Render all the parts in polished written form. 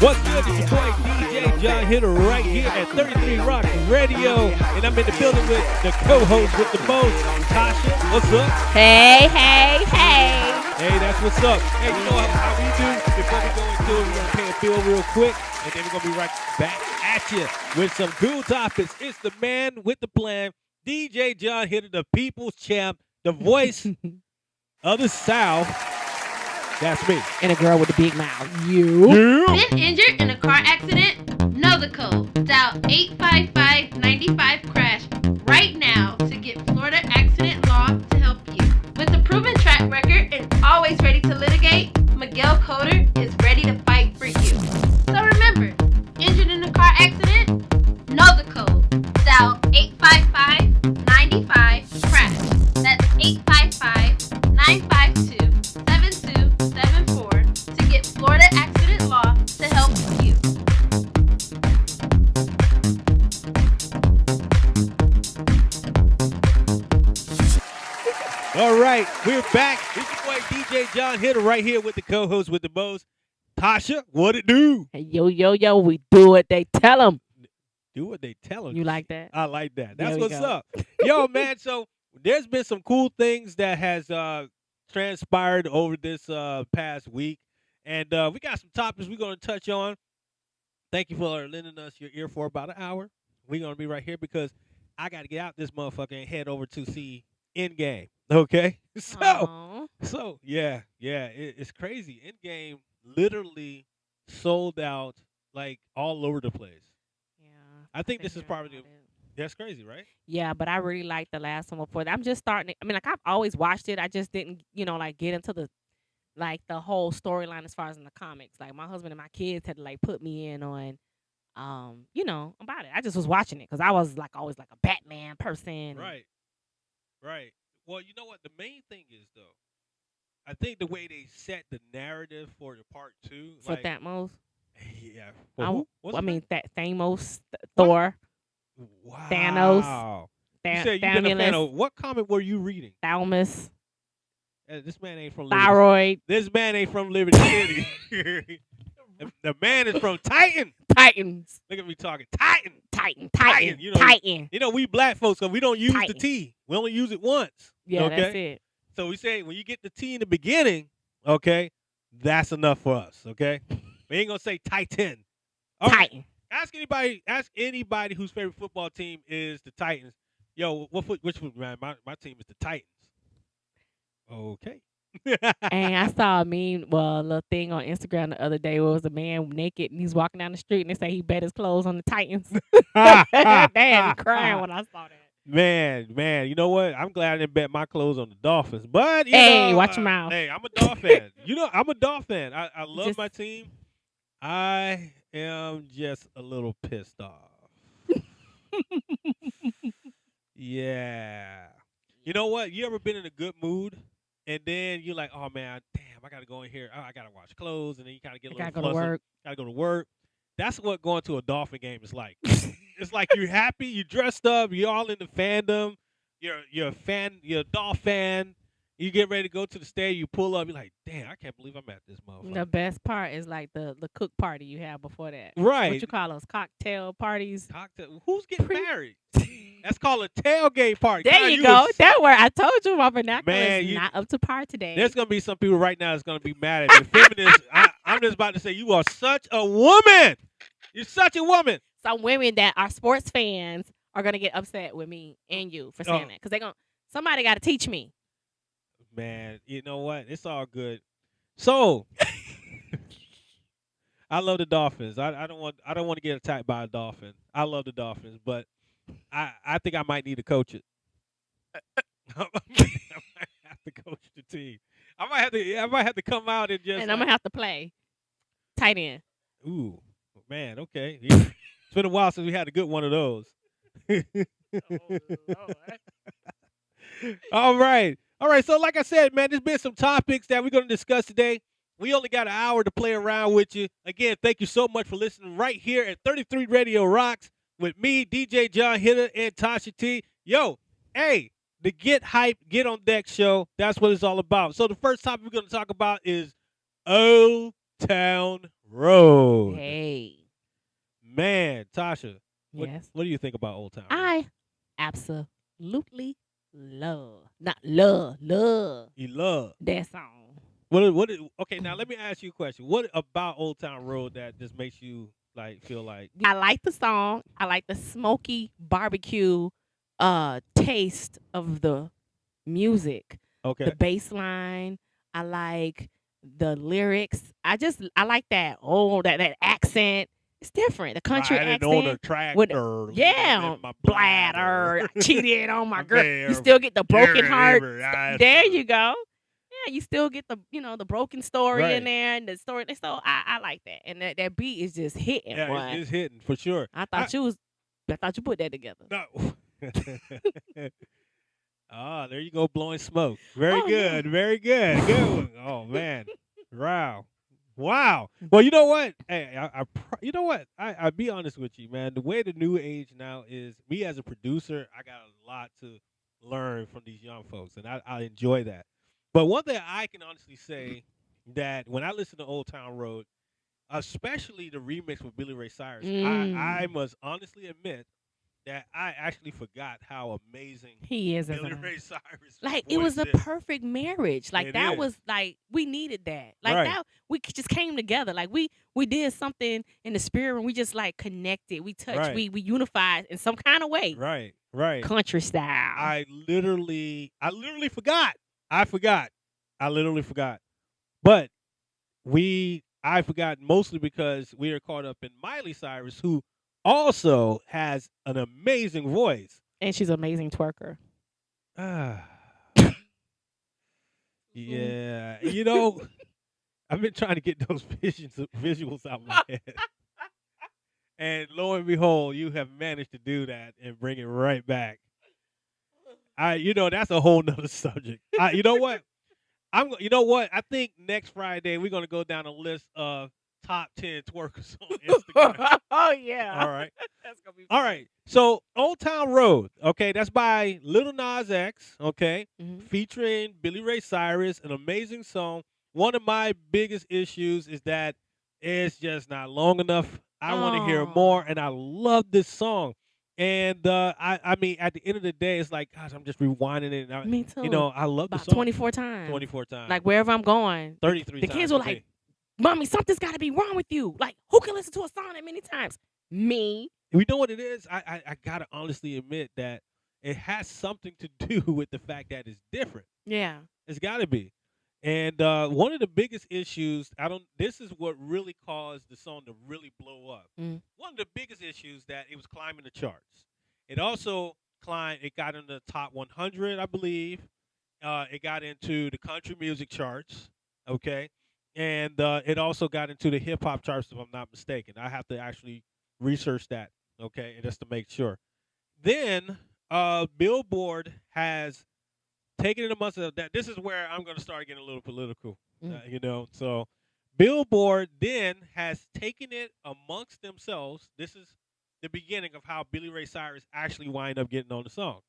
What's good? It's your boy DJ John Hitter right here at 33 Rock Radio. And I'm in the building with the co-host with the most, Tasha. What's up? Hey, hey, hey. Hey, that's what's up. Hey, you know how we do? Before we go into it, we're going to pay a bill real quick. And then we're going to be right back at you with some cool topics. It's the man with the plan, DJ John Hitter, the people's champ, the voice of the South. That's me. And a girl with a big mouth. You. Been injured in a car accident? Know the code. Dial 855-95-CRASH right now to get Florida accident law to help you. With a proven track record and always ready to litigate, Miguel Coder is ready to fight for you. So remember, injured in a car accident? Know the code. Dial 855-95-CRASH. That's 855-952-7274 to get Florida accident law to help you. All right, we're back. It's your boy DJ John Hitter right here with the co-host with the most, Tasha. What it do? Hey, yo, we do what they tell them. Do what they tell them. You like that? I like that. That's There we what's go. up. Yo, man, so there's been some cool things that has transpired over this past week. And we got some topics we're going to touch on. Thank you for lending us your ear for about an hour. We're going to be right here because I got to get out this motherfucker and head over to see Endgame. Okay? Aw. So yeah, it's crazy. Endgame literally sold out like all over the place. Yeah. I think this is Figured probably about it. that's crazy, right? Yeah, but I really liked the last one before that. I'm just starting. I mean, like I've always watched it. I just didn't, like get into the whole storyline as far as in the comics. Like my husband and my kids had to like put me in on, about it. I just was watching it because I was like always like a Batman person. Right. Well, you know what? The main thing is though, I think the way they set the narrative for the part 2, For like, Thanos. yeah. That Thanos, Thor, Wow. Thanos, You said you've been a fan Thamulus, of what comic were you reading? Thalamus, This man ain't from Liberty. Thyroid, This man ain't from Liberty City. The man is from Titan. Titans, Look at me talking. Titan. Titan, You know, Titan. You know, we black folks, we don't use the Titan. T. We only use it once. Yeah, okay? that's it. So we say when you get the T in the beginning, okay, that's enough for us, okay? We ain't gonna say Titan. All right. Titan. Ask anybody whose favorite football team is the Titans. Yo, which foot, man? My team is the Titans. Okay. And I saw a little thing on Instagram the other day where it was a man naked and he's walking down the street and they say he bet his clothes on the Titans. They had me crying when I saw that. Man, you know what? I'm glad I didn't bet my clothes on the Dolphins. But you Hey, know, watch your mouth. Hey, I'm a Dolphin. I'm a Dolphin. I love Just- my team. I am just a little pissed off. Yeah. You know what? You ever been in a good mood and then you're like, oh man, damn, I gotta go in here. Oh, I gotta wash clothes, and then you kind of get a little Gotta go to flustered. work. Gotta go to work. That's what going to a Dolphin game is like. It's like you're happy, you dressed up, you're all in the fandom, you're a fan, you're a Dolphin fan. You get ready to go to the stadium, you pull up, you're like, damn, I can't believe I'm at this motherfucker. The best part is like the cook party you have before that. Right. What you call those cocktail parties? Cocktail. Who's getting married? That's called a tailgate party. There God, you go. was- That word. I told you my vernacular Man, is not up to par today. There's gonna be some people right now that's gonna be mad at me. Feminists, I'm just about to say, you are such a woman. You're such a woman. Some women that are sports fans are gonna get upset with me and you for saying Oh. that because somebody got to teach me. Man, you know what? It's all good. So, I love the Dolphins. I don't want to get attacked by a Dolphin. I love the Dolphins, but I think I might need to coach it. I might have to coach the team. I might have to come out and just. And I'm gonna have to play tight end. Ooh, man. Okay. It's been a while since we had a good one of those. All right. So like I said, man, there's been some topics that we're going to discuss today. We only got an hour to play around with you. Again, thank you so much for listening right here at 33 Radio Rocks with me, DJ John Hitter, and Tasha-T. Yo, hey, the Get Hype, Get on Deck show. That's what it's all about. So the first topic we're going to talk about is Old Town Road. Hey. Man, Tasha, Yes. what do you think about Old Town Road? I absolutely not love You love. that song. Okay, now let me ask you a question. What about Old Town Road that just makes you like feel like I like the song. I like the smoky barbecue taste of the music. okay, The bass line. I like the lyrics. I like that that accent. It's different. The country riding on a accent with tractor, leaning yeah, in my bladder. I cheated on my girl. You There, still get the broken heart. I There said. you go. Yeah, you still get the the broken story in Right. there and the story. So I like that. And that beat is just hitting, Yeah, boy. it's hitting for sure. I thought you put that together. No. Ah, there you go, blowing smoke. Very Oh yeah. good, very good. Good one. Oh man, wow, wow. Well, you know what? Hey, you know what? I be honest with you, man. The way the new age now is, me as a producer, I got a lot to learn from these young folks, and I enjoy that. But one thing I can honestly say, that when I listen to Old Town Road, especially the remix with Billy Ray Cyrus, I Mm. must honestly admit that I actually forgot how amazing He is as Billy an Ray Cyrus like it voice was a is. perfect marriage. Like It that is. was like we needed that. Like Right. that just came together. Like we did something in the spirit and we just like connected. We touched. Right. We unified in some kind of way. Right. Right. Country style. I literally forgot. I forgot. I literally forgot. But I forgot mostly because we are caught up in Miley Cyrus, who also has an amazing voice. And she's an amazing twerker. Ah, yeah. I've been trying to get those visuals out my head. And lo and behold, you have managed to do that and bring it right back. That's a whole nother subject. You know what? You know what? I think next Friday we're gonna go down a list of top 10 twerkers on Instagram. Oh yeah. All right. That's gonna be All fun. right. So Old Town Road, okay, that's by Lil Nas X, okay, Mhm. featuring Billy Ray Cyrus, an amazing song. One of my biggest issues is that it's just not long enough. I want to hear more, and I love this song. And I mean, at the end of the day, it's like, gosh, I'm just rewinding it. And Me too. I love the About song. 24 times. 24 times. Like wherever I'm going, 33 the times. kids were for like, me. "Mommy, something's got to be wrong with you. Like, who can listen to a song that many times? Me." You know what it is? I gotta honestly admit that it has something to do with the fact that it's different. Yeah. It's got to be. And one of the biggest issues, this is what really caused the song to really blow up. Mm. One of the biggest issues, that it was climbing the charts. It also it got in the top 100, I believe. It got into the country music charts, okay? And it also got into the hip hop charts, if I'm not mistaken. I have to actually research that, okay, and just to make sure. Then Billboard has taken it amongst that. This is where I'm going to start getting a little political, So Billboard then has taken it amongst themselves. This is the beginning of how Billy Ray Cyrus actually wind up getting on the song.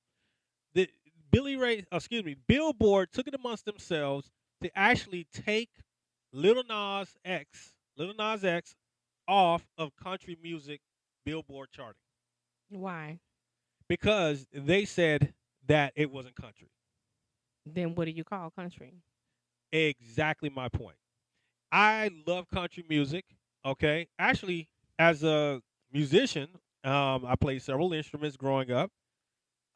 Billboard took it amongst themselves to actually take Lil Nas X, off of country music Billboard charting, Why? because they said that it wasn't country. Then what do you call country? Exactly my point. I love country music. Okay, actually, as a musician, I played several instruments growing up.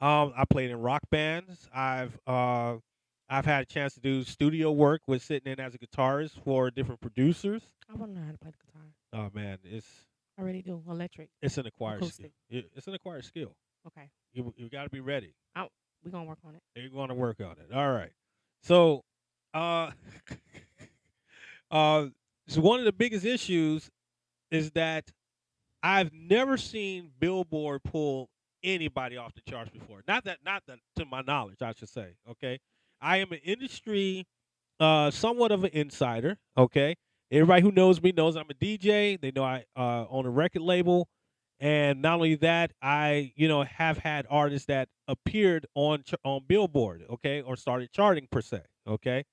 I played in rock bands. I've had a chance to do studio work with sitting in as a guitarist for different producers. I want to know how to play the guitar. Oh man, I really do. Electric. it's an acquired Acoustic. skill. It's an acquired skill. Okay. You got to be ready. We're going to work on it. You're going to work on it. All right. So, uh, so one of the biggest issues is that I've never seen Billboard pull anybody off the charts before. Not that to my knowledge, I should say. Okay, I am an industry, somewhat of an insider. Okay, everybody who knows me knows I'm a DJ. They know I own a record label, and not only that, I have had artists that appeared on Billboard. Okay, or started charting per se. Okay,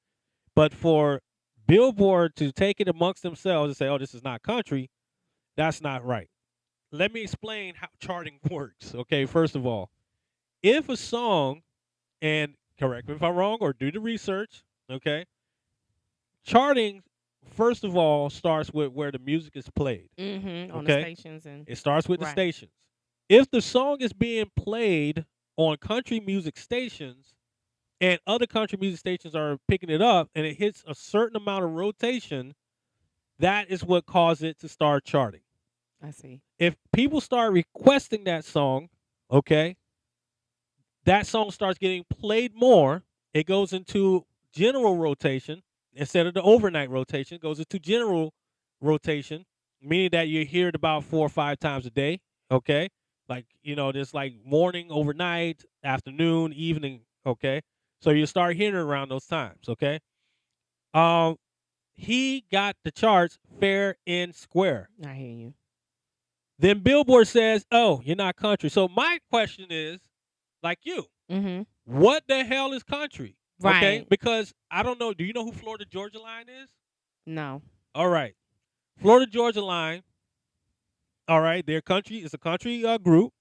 but for Billboard to take it amongst themselves and say, "Oh, this is not country." That's not right. Let me explain how charting works. Okay, first of all, if a song, and correct me if I'm wrong or do the research, okay, charting first of all starts with where the music is played. On the Okay, stations and it starts with the right. stations. If the song is being played on country music stations and other country music stations are picking it up and it hits a certain amount of rotation, that is what caused it to start charting. I see. If people start requesting that song, okay, that song starts getting played more. It goes into general rotation instead of the overnight rotation. It goes into general rotation, meaning that you hear it about 4 or 5 times a day. Okay, like there's like morning, overnight, afternoon, evening. Okay, so you start hearing it around those times. Okay, um, he got the charts fair and square. I hear you. Then Billboard says, "Oh, you're not country." So my question is, like you, Mm-hmm. what the hell is country? Okay, Right. because I don't know. Do you know who Florida Georgia Line is? No. All right, Florida Georgia Line. All right, their country is a country group.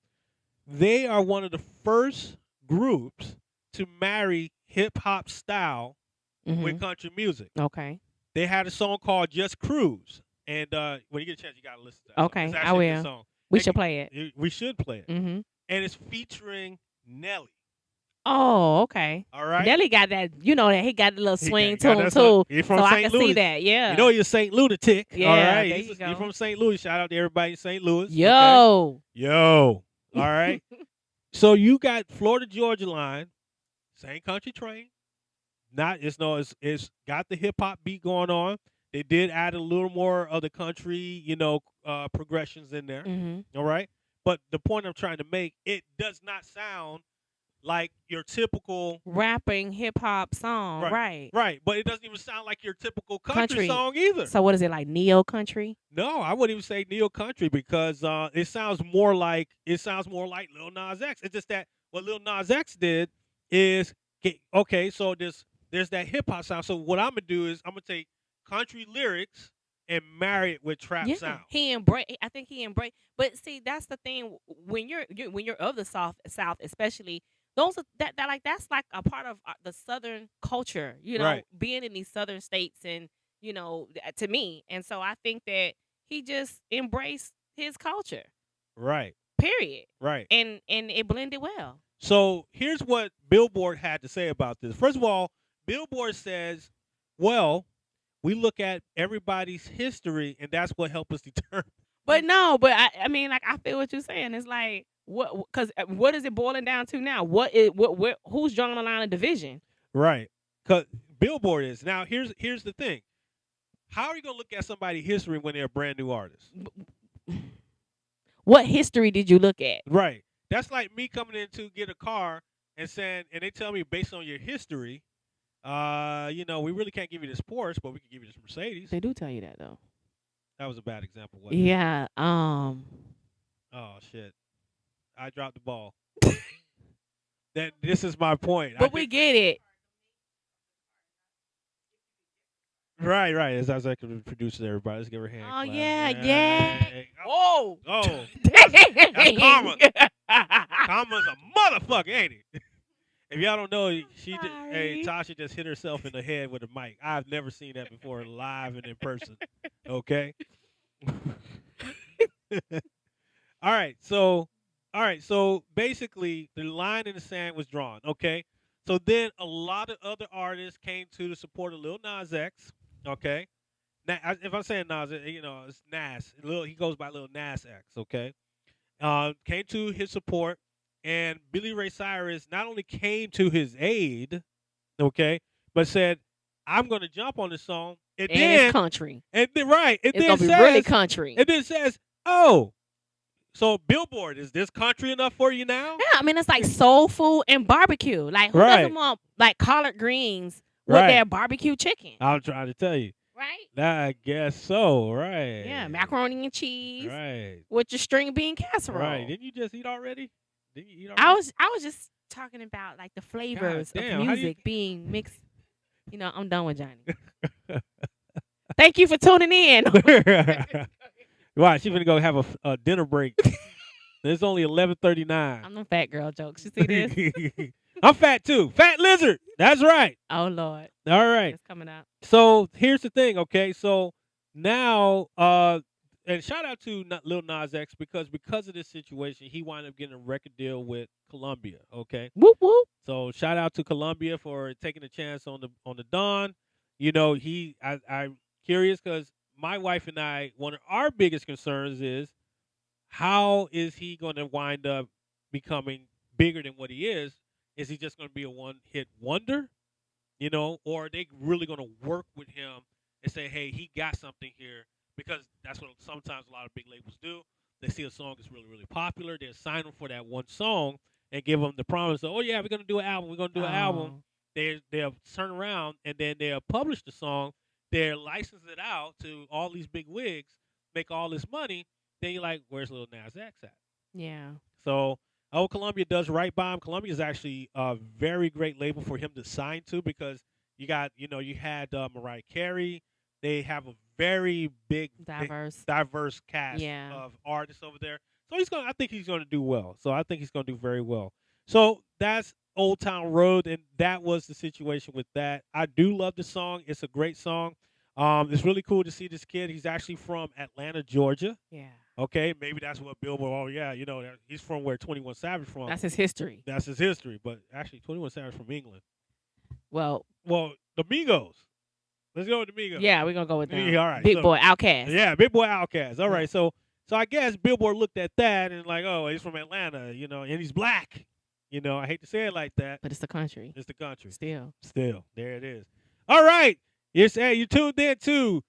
They are one of the first groups to marry hip hop style with Mm-hmm. country music. Okay. They had a song called "Just Cruise," and when you get a chance, you gotta listen to that song. Okay, It's I actually a good will. song. We And should play it. we should play it, Mm-hmm. and it's featuring Nelly. Oh, okay. All right, Nelly got that, that he got the little He swing got to him that song. too. He's from So I St. can Louis. see that. Yeah. You know he's a St. Lunatic. All Yeah, right, there he's you go. from St. Louis. Shout out to everybody in St. Louis. Okay? Yo. Yo. All right. So you got Florida Georgia Line, same country train. Not it's got the hip hop beat going on. They did add a little more of the country, progressions in there. Mm-hmm. All right. But the point I'm trying to make, it does not sound like your typical Rapping hip hop song. Right. right. But it doesn't even sound like your typical country Country. song either. So what is it, like neo country? No, I wouldn't even say neo country because it sounds more like Lil Nas X. It's just that what Lil Nas X did is okay. So there's that hip hop sound. So what I'm gonna do is I'm gonna take country lyrics and marry it with trap Yeah. sound. I think he embraced. But see, that's the thing. When you're of the South, especially those are, that's like a part of the Southern culture. Right. Being in these Southern states, and to me, and so I think that he just embraced his culture. Right. Period. Right. And it blended well. So here's what Billboard had to say about this. First of all, Billboard says, well, we look at everybody's history, and that's what helps us determine. But no, but I mean, like, I feel what you're saying. It's like because what is it boiling down to now? Who's drawing the line of division? Right. Because Billboard is. Now, here's the thing. How are you going to look at somebody's history when they're a brand new artist? What history did you look at? Right. That's like me coming in to get a car and they tell me based on your history, we really can't give you this Porsche, but we can give you this Mercedes. They do tell you that though. That was a bad example, wasn't it? Yeah. Oh shit. I dropped the ball. This is my point. But we get it. Right. As executive producer, everybody, let's give her a hand. Oh clap. yeah. Hey. Whoa. Oh. That's karma. Karma's a motherfucker, ain't it? If y'all don't know, Tasha just hit herself in the head with a mic. I've never seen that before, live and in person. Okay. All right. So basically, the line in the sand was drawn. Okay. So then a lot of other artists came to the support of Lil Nas X. Okay. Now, if I'm saying Nas, it's Nas. He goes by Lil Nas X. Okay. Came to his support, and Billy Ray Cyrus not only came to his aid, okay, but said, "I'm going to jump on this song." It's country. It's going to be really country. It then says, "Oh, so Billboard, is this country enough for you now?" Yeah, I mean, it's like soul food and barbecue. Like, who doesn't want like collard greens with their barbecue chicken? I'm trying to tell you. Right? I guess so, right. Yeah, macaroni and cheese. Right. With your string bean casserole. Right. Didn't you just eat already? I was just talking about like the flavors of music being mixed. I'm done with Johnny. Thank you for tuning in. Right, she's gonna go have a dinner break. It's only 11:39. I'm the fat girl jokes. You see this? I'm fat too. Fat lizard. That's right. Oh Lord, All right. it's coming out. So here's the thing, okay? So now, and shout out to Lil Nas X because of this situation, he wound up getting a record deal with Columbia. Okay, Whoop whoop. so shout out to Columbia for taking a chance on the Don. I'm curious because my wife and I, one of our biggest concerns is how is he going to wind up becoming bigger than what he is? Is he just going to be a one-hit wonder? Or are they really going to work with him and say, hey, he got something here? Because that's what sometimes a lot of big labels do. They see a song is really, really popular. They'll sign them for that one song and give them the promise of, oh, yeah, we're going to do an album. We're going to do an album. They'll turn around and then they'll publish the song. They'll license it out to all these big wigs, make all this money. Then you're like, where's Lil Nas X at? Yeah. So Columbia does right by him. Columbia is actually a very great label for him to sign to because you had Mariah Carey. They have a very big, diverse cast of artists over there. So I think he's going to do well. So I think he's going to do very well. So that's Old Town Road, and that was the situation with that. I do love the song. It's a great song. It's really cool to see this kid. He's actually from Atlanta, Georgia. Yeah. Okay, maybe that's what Billboard. Oh yeah, he's from where 21 Savage from. That's his history. That's his history. But actually, 21 Savage from England. Well, the Migos. Let's go with the Migos. Yeah, we're gonna go with them. Yeah, all right. Big Boy Outkast. Yeah, Big Boy Outkast. All right. So I guess Billboard looked at that and like, oh, he's from Atlanta, and he's black. I hate to say it like that, but it's the country. It's the country. Still, there it is. All right. Yes, hey, you tuned in to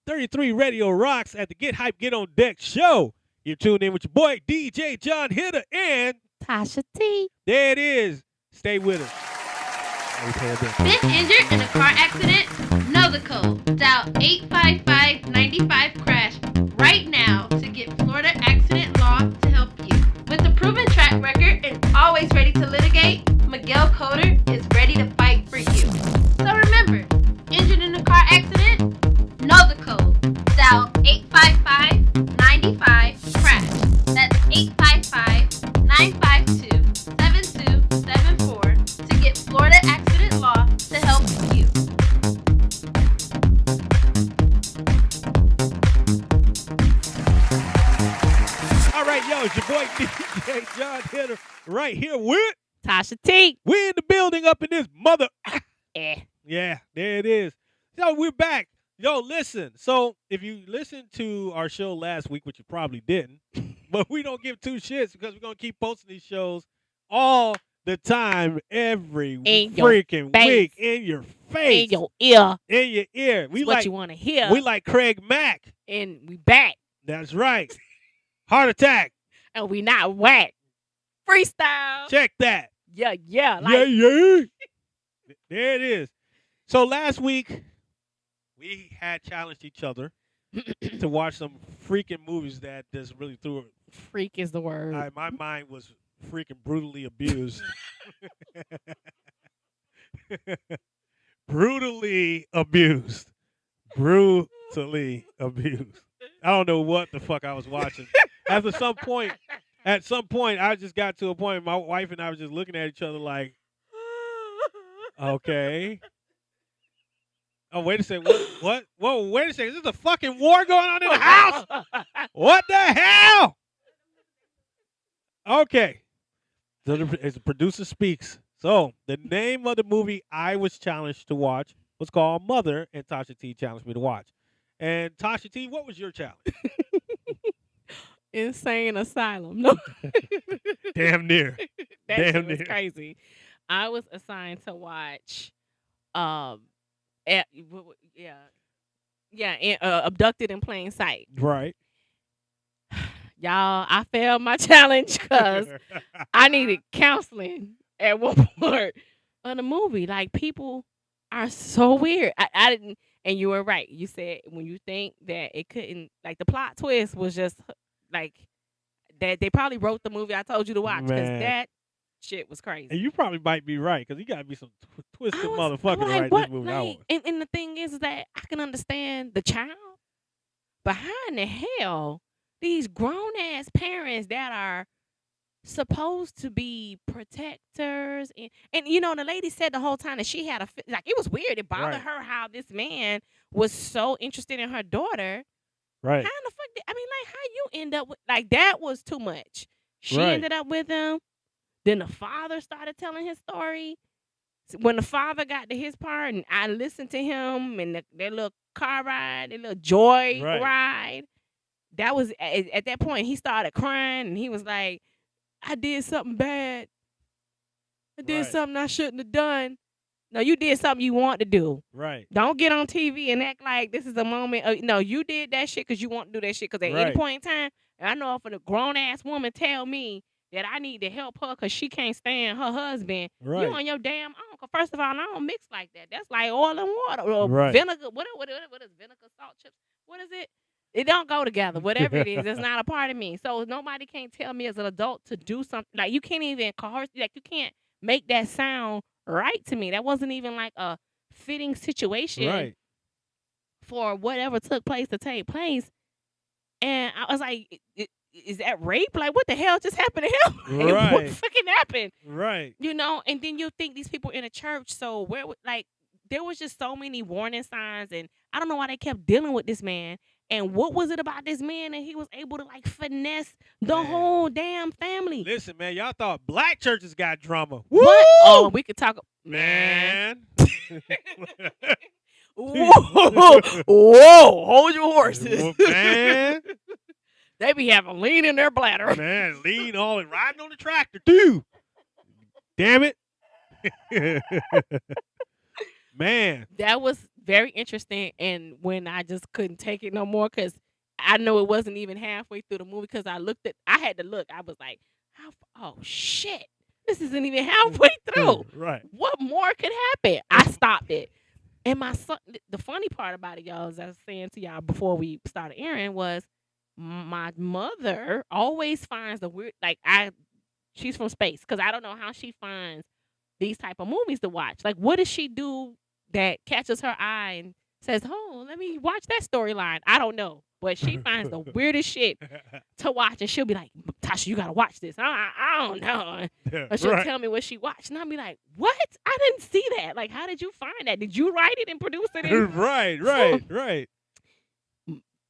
33 Radio Rocks at the Get Hype, Get On Deck show. You're tuned in with your boy, DJ John HITTA and Tasha-T. There it is. Stay with us. Been injured in a car accident? Know the code. Dial 855-95-CRASH right now to get Florida accident law to help you. With a proven track record and always ready to litigate, Miguel Coder is ready to fight for you. So remember, injured in a car accident? Know the code. Dial 855-95-CRASH. That's 855-952-7274 to get Florida accident law to help you. All right, yo, it's your boy DJ John HITTA right here with Tasha-T. We in the building up in this mother. Yeah, there it is. Yo, we're back. Yo, listen. So if you listened to our show last week, which you probably didn't, but we don't give two shits because we're going to keep posting these shows all the time, every freaking week, in your face. In your ear. In your ear. We what you want to hear. We like Craig Mack. And we back. That's right. Heart attack. And we not whack. Freestyle. Check that. Yeah. Yeah. There it is. So last week, we had challenged each other to watch some freaking movies that just really threw it. Freak is the word. My mind was freaking brutally abused. Brutally abused. I don't know what the fuck I was watching. At some point, I just got to a point. My wife and I were just looking at each other like, okay. Oh, wait a second. What? Whoa, wait a second. Is there a fucking war going on in the house? What the hell? Okay. So the producer speaks. So the name of the movie I was challenged to watch was called Mother, and Tasha-T challenged me to watch. And Tasha-T, what was your challenge? Insane Asylum. No. Damn near. That was crazy. I was assigned to watch Abducted in Plain Sight. Right. Y'all, I failed my challenge because I needed counseling at one point of the movie. Like, people are so weird. I didn't, and you were right. You said when you think that it couldn't, like, the plot twist was just like that. They probably wrote the movie I told you to watch because that shit was crazy. And you probably might be right because he got to be some twisted I'm motherfucker to like, write what? this movie. Like, and the thing is that I can understand the child, but how in the hell these grown ass parents that are supposed to be protectors and you know the lady said the whole time that she had like it was weird. It bothered Right. her how this man was so interested in her daughter. Right. How in the fuck? I mean, like, how you end up with like that was too much. She Right. ended up with him. Then the father started telling his story. When the father got to his part, and I listened to him and their little car ride, their little joy Right. ride. That was at that point he started crying and he was like, "I did something bad. I did Right. something I shouldn't have done." No, you did something you want to do. Right. Don't get on TV and act like this is a moment of, no, you did that shit because you want to do that shit. Because at any Right. point in time, I know if a grown ass woman tell me that I need to help her because she can't stand her husband, Right. you on your damn own. 'Cause first of all, I don't mix like that. That's like oil and water or Right. vinegar. What is vinegar, salt, chips? What is it? It don't go together. Whatever it is, it's not a part of me. So nobody can't tell me as an adult to do something. Like you can't even coerce. Like you can't make that sound right to me. That wasn't even like a fitting situation Right. for whatever took place to take place. And I was like, is that rape? Like, what the hell just happened to him? Like, what Right. fucking happened? Right. You know, and then you think these people in a church, so where like there was just so many warning signs, and I don't know why they kept dealing with this man. And what was it about this man that he was able to like finesse the Man. whole damn family? Listen, man, y'all thought black churches got drama. What? Oh, we could talk, Man. Whoa, whoa, hold your horses. Man. They be having lean in their bladder. Man, lean on and riding on the tractor too. Damn it. Man. That was very interesting, and when I just couldn't take it no more, because I know it wasn't even halfway through the movie, because I had to look. I was like, oh shit, this isn't even halfway through. Right. What more could happen? I stopped it. And my son, the funny part about it, y'all, as I was saying to y'all before we started airing, was my mother always finds the weird, like she's from space, because I don't know how she finds these type of movies to watch. Like, what does she do that catches her eye and says, "Oh, let me watch that storyline"? I don't know, but she finds the weirdest shit to watch, and she'll be like, "Tasha, you gotta watch this." I don't know, or she'll Right. tell me what she watched, and I'll be like, "What? I didn't see that. Like, how did you find that? Did you write it and produce it?" And Right.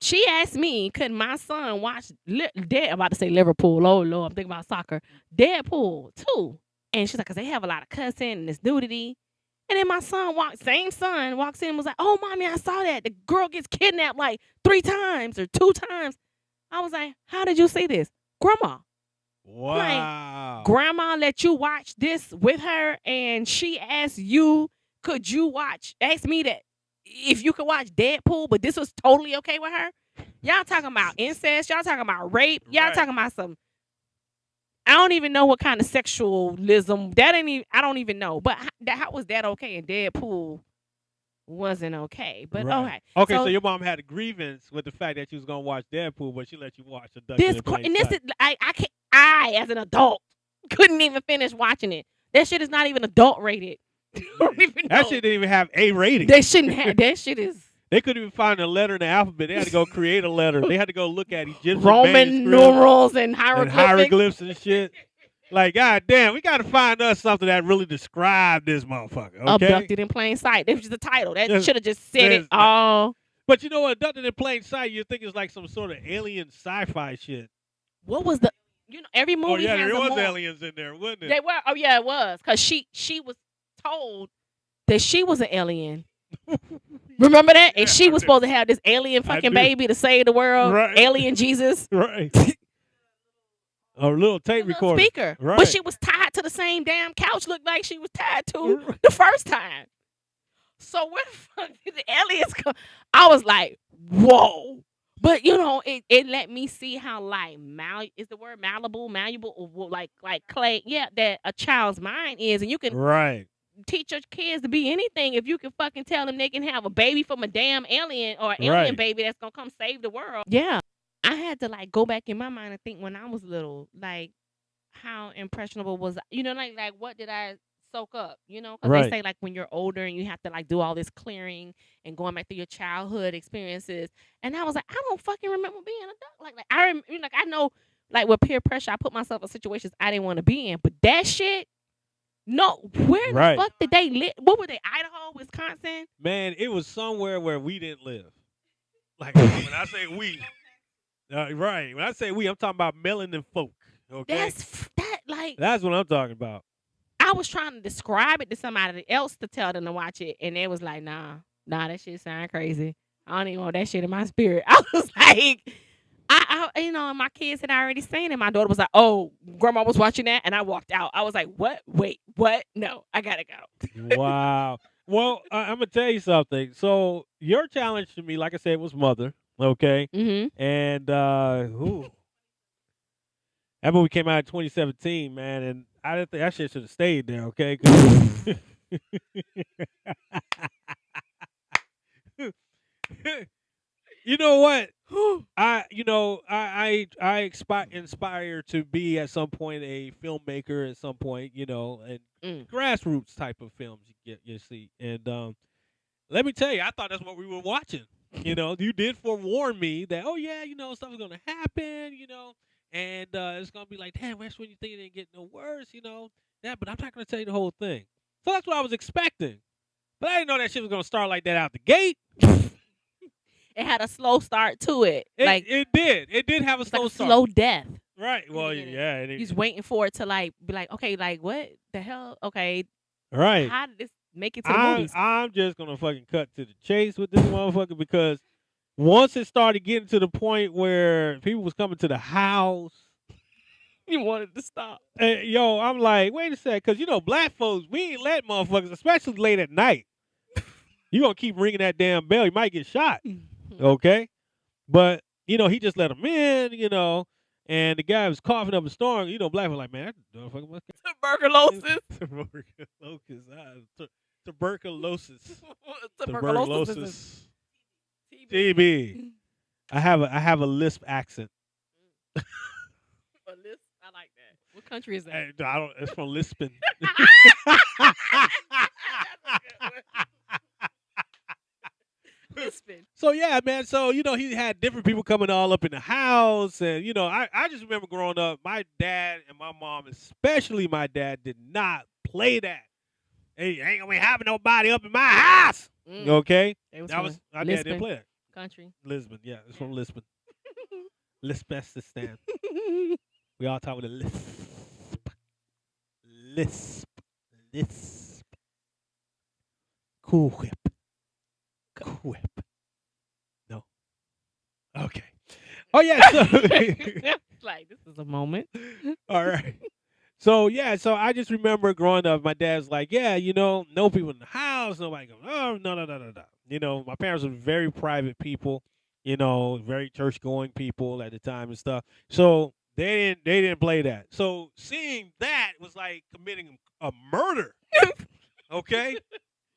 she asked me, could my son watch I'm about to say Liverpool. Oh, Lord, I'm thinking about soccer. Deadpool, too. And she's like, because they have a lot of cussing and it's nudity. And then my son same son walks in and was like, "Oh, mommy, I saw that. The girl gets kidnapped like 3 times or 2 times. I was like, how did you see this? Grandma. Wow. Grandma let you watch this with her, and she asked you, ask me that if you could watch Deadpool, but this was totally okay with her? Y'all talking about incest. Y'all talking about rape. Y'all Right. talking about some, I don't even know what kind of sexualism. I don't even know. But how was that okay? And Deadpool wasn't okay. But Right. okay. Okay, so your mom had a grievance with the fact that you was gonna watch Deadpool, but she let you watch Abducted in Plain and this Sight. is I as an adult couldn't even finish watching it. That shit is not even adult rated. I don't even know. That shit didn't even have A rating. They shouldn't have. That shit is They couldn't even find a letter in the alphabet. They had to go create a letter. They had to go look at Egyptian Roman manuscripts numerals and and hieroglyphics. hieroglyphs and shit. Like, god damn, we got to find us something that really described this motherfucker. Okay. Abducted in Plain Sight. That was just the title. That Yes, should have just said yes. it all. But you know what? Abducted in Plain Sight, you think it's like some sort of alien sci-fi shit. What was the? Every movie Oh yeah, has there a was more. aliens in there, wasn't it? They were. Oh yeah, it was. Because she was told that she was an alien. Remember that? And Yeah, she I was do. supposed to have this alien I fucking do. baby to save the world. Right. Alien Jesus. Right. A little tape A little recorder. speaker. Right. But she was tied to the same damn couch looked like she was tied to the first time. So where the fuck did the aliens come? I was like, whoa. But it let me see how like is the word malleable, or like clay, yeah, that a child's mind is, and you can Right. teach your kids to be anything if you can fucking tell them they can have a baby from a damn alien or an alien Right. baby that's gonna come save the world. Yeah. I had to like go back in my mind and think when I was little, like how impressionable was like what did I soak up? Because they Right. say like when you're older and you have to like do all this clearing and going back through your childhood experiences. And I was like, I don't fucking remember being an adult. Like like I know like with peer pressure, I put myself in situations I didn't want to be in, but that shit. No, where the Right. fuck did they live? What were they? Idaho, Wisconsin? Man, it was somewhere where we didn't live. Like when I say we, right. When I say we, I'm talking about melanin folk. Okay, that's what I'm talking about. I was trying to describe it to somebody else to tell them to watch it, and they was like, nah, that shit sound crazy. I don't even want that shit in my spirit. I was like, and my kids had already seen it. My daughter was like, oh, grandma was watching that, and I walked out. I was like, what? Wait, what? No, I gotta go. Wow. Well, I'm gonna tell you something. So your challenge to me, like I said, was Mother. Okay, Mm-hmm. and that movie came out in 2017, man, and I didn't think that shit should have stayed there. Okay. 'Cause- you know what? I inspire to be at some point a filmmaker at some point, and grassroots type of films you see. And let me tell you, I thought that's what we were watching. You did forewarn me that, oh yeah, stuff is gonna happen, and it's gonna be like, damn, that's when you think it didn't get no worse, that. But I'm not gonna tell you the whole thing. So that's what I was expecting. But I didn't know that shit was gonna start like that out the gate. It had a slow start to it. It did. It did have a slow like start. Slow death. Right. Well, yeah. He's waiting for it to like be like, okay, like what the hell? Okay. Right. How did this make it to the movies? I'm just gonna fucking cut to the chase with this motherfucker because once it started getting to the point where people was coming to the house, you wanted to stop. Yo, I'm like, wait a sec, because black folks, we ain't let motherfuckers, especially late at night. You gonna keep ringing that damn bell, you might get shot. Okay, but he just let him in, and the guy was coughing up a storm. Black was like, man, that motherfucker must tuberculosis. Tuberculosis. TB. I have a lisp accent. A lisp? I like that. What country is that? I don't. It's from Lisbon. So yeah, man. So he had different people coming all up in the house, and I just remember growing up. My dad and my mom, especially my dad, did not play that. Hey, ain't gonna be having nobody up in my house. Okay, that was my dad didn't play that. Country. Lisbon, yeah, it's from Lisbon. Lispestistan. We all talk with a lisp. Cool Whip. No. Okay. Oh yeah. So like this is a moment. All right. So yeah. So I just remember growing up. My dad's like, yeah, no people in the house. Nobody goes. Oh no. My parents were very private people. Very church going people at the time and stuff. So they didn't play that. So seeing that was like committing a murder. Okay.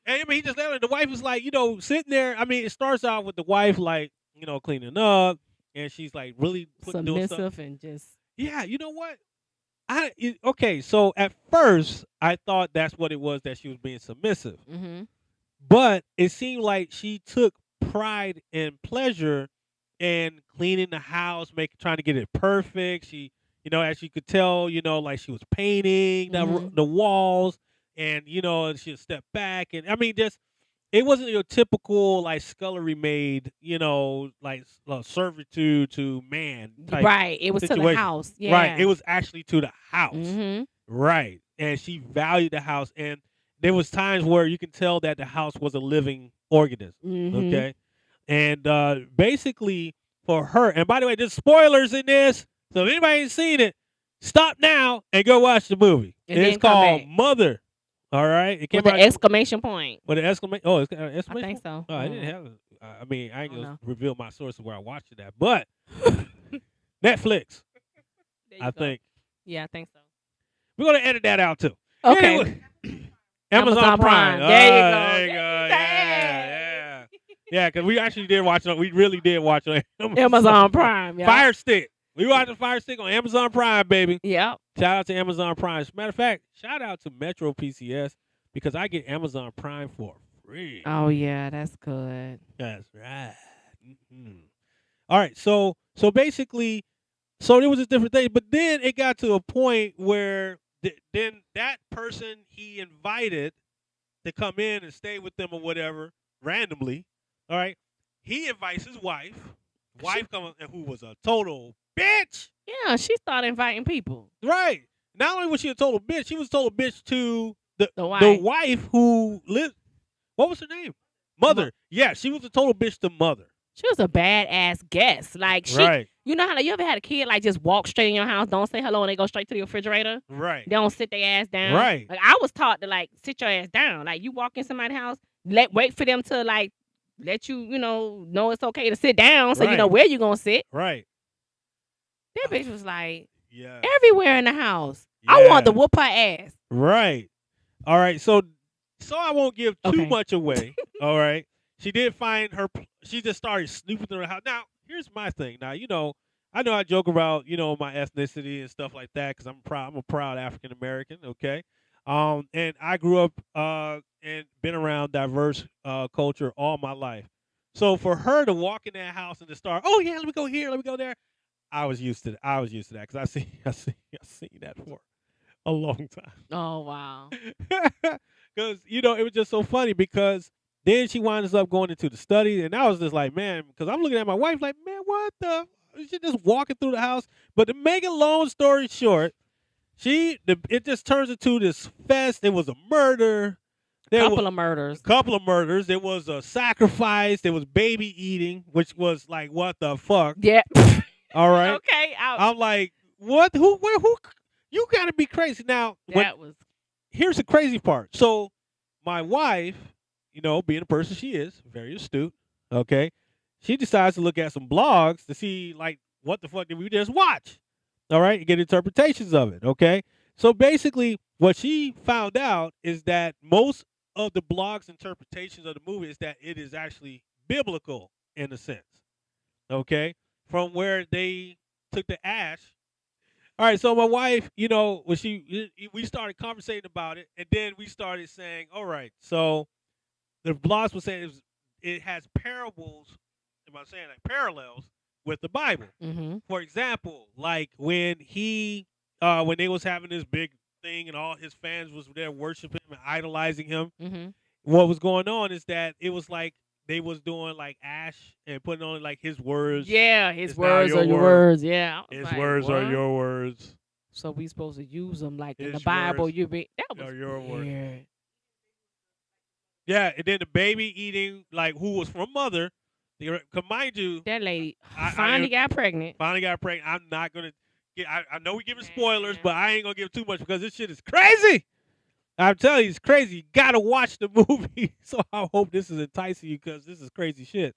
And he just let her. The wife was like, sitting there. I mean, it starts out with the wife like, cleaning up, and she's like really doing stuff. And just yeah. You know what? Okay. So at first, I thought that's what it was, that she was being submissive. Mm-hmm. But it seemed like she took pride and pleasure in cleaning the house, trying to get it perfect. She, as you could tell, like she was painting the walls. And she'll step back, and I mean, just it wasn't your typical like scullery maid, like servitude to man type. Right, it was situation. to the house. Yeah, right. It was actually to the house. Mm-hmm. Right, and she valued the house, and there was times where you can tell that the house was a living organism. Mm-hmm. Okay, and basically for her, and by the way, there's spoilers in this, so if anybody ain't seen it, stop now and go watch the movie. And it's called Mother. All right, it came with an exclamation point. With an exclamation. Oh, it's an exclamation. I think so. Oh, I didn't have. I mean, I ain't gonna reveal my source of where I watched it at, but Netflix. I think. Yeah, I think so. We're gonna edit that out too. Okay. Anyway, Amazon Prime. There you go. There you go. Yeah. Yeah, because we actually did watch it. We really did watch it. Amazon Prime. Yeah. Fire Stick. We watched the Fire Stick on Amazon Prime, baby. Yep. Shout out to Amazon Prime. As a matter of fact, shout out to Metro PCS because I get Amazon Prime for free. Oh yeah, that's good. That's right. All right, so basically, so there was a different thing, but then it got to a point where then that person he invited to come in and stay with them or whatever randomly, all right, he invites his wife come who was a total bitch. Yeah, she started inviting people. Right. Not only was she a total bitch, she was a total bitch to the wife. wife who lived. What was her name? Mother. Yeah, she was a total bitch to Mother. She was a badass guest. Like she, Right. you know how you ever had a kid like just walk straight in your house, don't say hello, and they go straight to the refrigerator. Right. They don't sit their ass down. Right. Like I was taught to like sit your ass down. Like you walk in somebody's house, wait for them to like let you know it's okay to sit down, so you know where you gonna sit. Right. That bitch was like Yeah. everywhere in the house. Yeah. I want to whoop her ass. Right. All right. So I won't give too Okay. much away. All right. She did find her. She just started snooping through her house. Now, here's my thing. Now, I know I joke about my ethnicity and stuff like that because I'm a proud African American. Okay. And I grew up and been around diverse culture all my life. So for her to walk in that house and to start, oh yeah, let me go here, let me go there. I was used to that because I seen that for a long time. Oh wow. Because it was just so funny because then she winds up going into the study, and I was just like, man, because I'm looking at my wife like, man, what the? She just walking through the house. But to make a long story short, it just turns into this fest. It was a murder. Couple of murders. There was a sacrifice. There was baby eating, which was like, what the fuck? Yeah. All right. Okay. I'm like, what? Who? You got to be crazy. Now, here's the crazy part. So, my wife, being the person she is, very astute, okay, she decides to look at some blogs to see, like, what the fuck did we just watch? All right, and get interpretations of it, okay? So, basically, what she found out is that most of the blogs' interpretations of the movie is that it is actually biblical in a sense, okay? From where they took the ash. All right, so my wife, when we started conversating about it, and then we started saying, all right, so the blogs were saying it has parables, am I saying like parallels with the Bible. Mm-hmm. For example, like when when they was having this big thing and all his fans was there worshiping him and idolizing him, mm-hmm. What was going on is that it was like they was doing like ash and putting on like his words. Yeah, his words are your words. Yeah, his words are your words. So we supposed to use them like in the His Bible. words That was your words. weird. Yeah, and then the baby eating like who was from Mother. Mind you, that lady finally got pregnant. I'm not gonna get. I know we giving spoilers, but I ain't gonna give too much because this shit is crazy. I'm telling you, it's crazy. You gotta watch the movie. So I hope this is enticing you because this is crazy shit.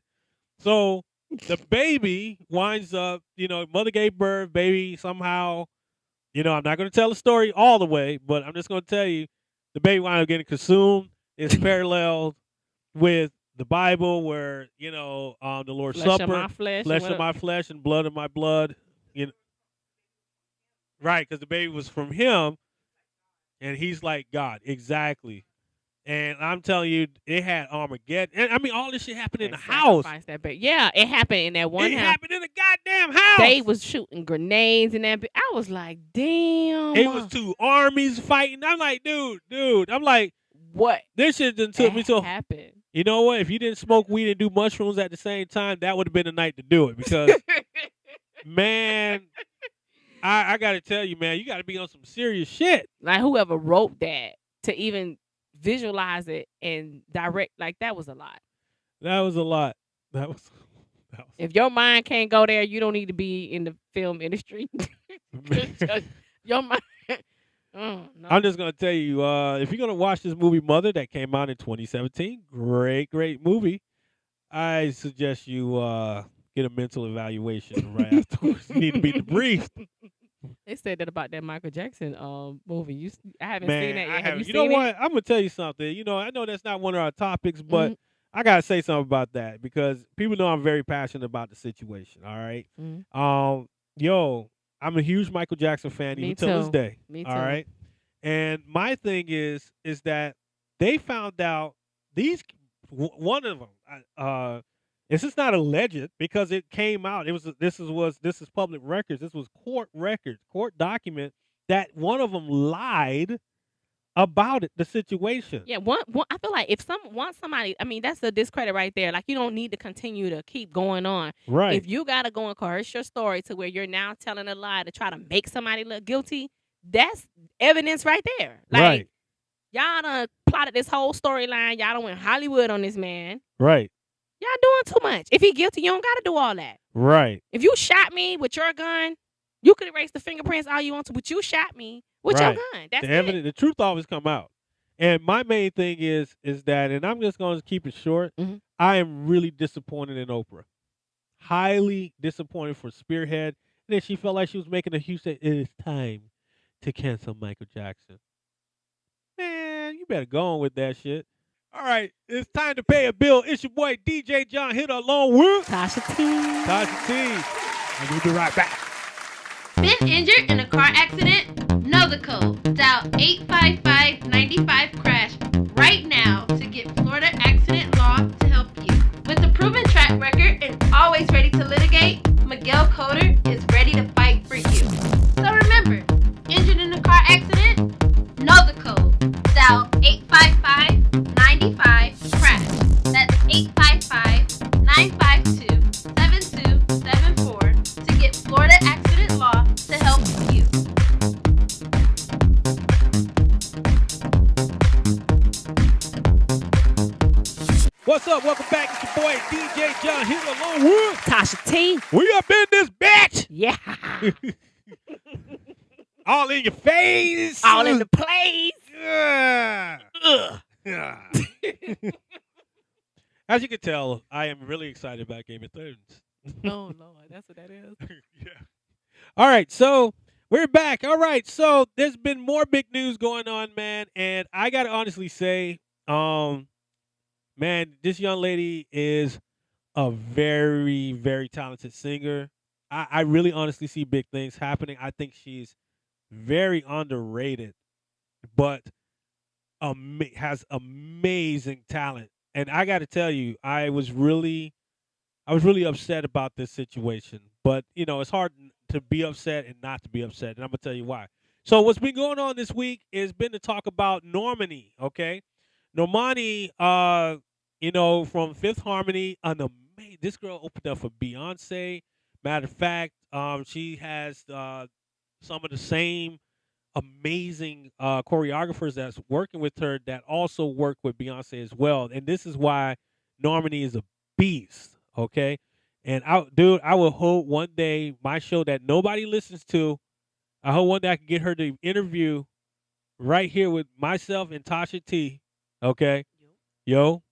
So the baby winds up, mother gave birth, baby somehow, I'm not going to tell the story all the way, but I'm just going to tell you the baby wound up getting consumed. It's paralleled with the Bible where, the Lord's flesh Supper, of my flesh, of my flesh and blood of my blood. Right, because the baby was from him. And he's like God, exactly. And I'm telling you, it had Armageddon. And I mean, all this shit happened in the house. Yeah, it happened in that one house. It happened in the goddamn house. They was shooting grenades in that. I was like, damn. It was two armies fighting. I'm like, dude. I'm like, what? This shit done took me to. Happened. You know what? If you didn't smoke weed and do mushrooms at the same time, that would have been the night to do it. Because, man. I got to tell you, man, you got to be on some serious shit. Like, whoever wrote that to even visualize it and direct, like, that was a lot. That was a lot. That was if your mind can't go there, you don't need to be in the film industry. Your mind. No. I'm just going to tell you, if you're going to watch this movie, Mother, that came out in 2017, great movie, I suggest you get a mental evaluation right afterwards. You need to be debriefed. They said that about that Michael Jackson movie. I haven't seen that yet. Have you seen it? You know what? I'm going to tell you something. I know that's not one of our topics, but I got to say something about that because people know I'm very passionate about the situation, all right? yo, I'm a huge Michael Jackson fan Me even till this too. day. Me All too. right. And my thing is that they found out these one of them. This is not alleged because it came out. It was this is public records. This was court records, court document that one of them lied about it, the situation. Yeah, one I feel like if once somebody, I mean, that's a discredit right there. Like you don't need to continue to keep going on. Right. If you gotta go and coerce your story to where you're now telling a lie to try to make somebody look guilty, that's evidence right there. Like Right. y'all done plotted this whole storyline. Y'all done went Hollywood on this man. Right. Y'all doing too much. If he guilty, you don't gotta do all that. Right. If you shot me with your gun, you could erase the fingerprints all you want to, but you shot me with your Right. gun. That's The it. evidence, the truth always come out. And my main thing is that, and I'm just going to keep it short. Mhm. I am really disappointed in Oprah. Highly disappointed for Spearhead. And then she felt like she was making a huge say, it is time to cancel Michael Jackson. Man, you better go on with that shit. All right, it's time to pay a bill. It's your boy DJ John HITTA along with Tasha-T. Tasha-T. And we'll be right back. Been injured in a car accident? Know the code. Dial 855-95-CRASH right now to get Florida accident law to help you. With a proven track record and always ready to litigate, Miguel Coder is ready to fight for you. So remember, injured in a car accident? Know the code. Dial 855-95-CRASH. That's 855-952-7274 to get Florida accident law to help you. What's up? Welcome back. It's your boy DJ John HITTA along with Tasha-T. We up in this bitch. Yeah. All in your face. All in the place. Yeah. Ugh. Yeah. As you can tell, I am really excited about Game of Thrones. Oh, Lord. That's what that is. Yeah. All right, so we're back. All right, so there's been more big news going on, man, and I gotta honestly say, man, this young lady is a very, very talented singer. I really honestly see big things happening. I think she's very underrated, but has amazing talent. And I got to tell you, I was really upset about this situation. But you know, it's hard to be upset and not to be upset, and I'm gonna tell you why. So what's been going on this week has been to talk about Normani. Okay, Normani, you know, from Fifth Harmony, this girl opened up for Beyonce. Matter of fact, she has some of the same amazing choreographers that's working with her that also work with Beyonce as well. And this is why Normani is a beast. Okay. And I will hope one day my show that nobody listens to, I hope one day I can get her to interview right here with myself and Tasha-T. Okay. Yo.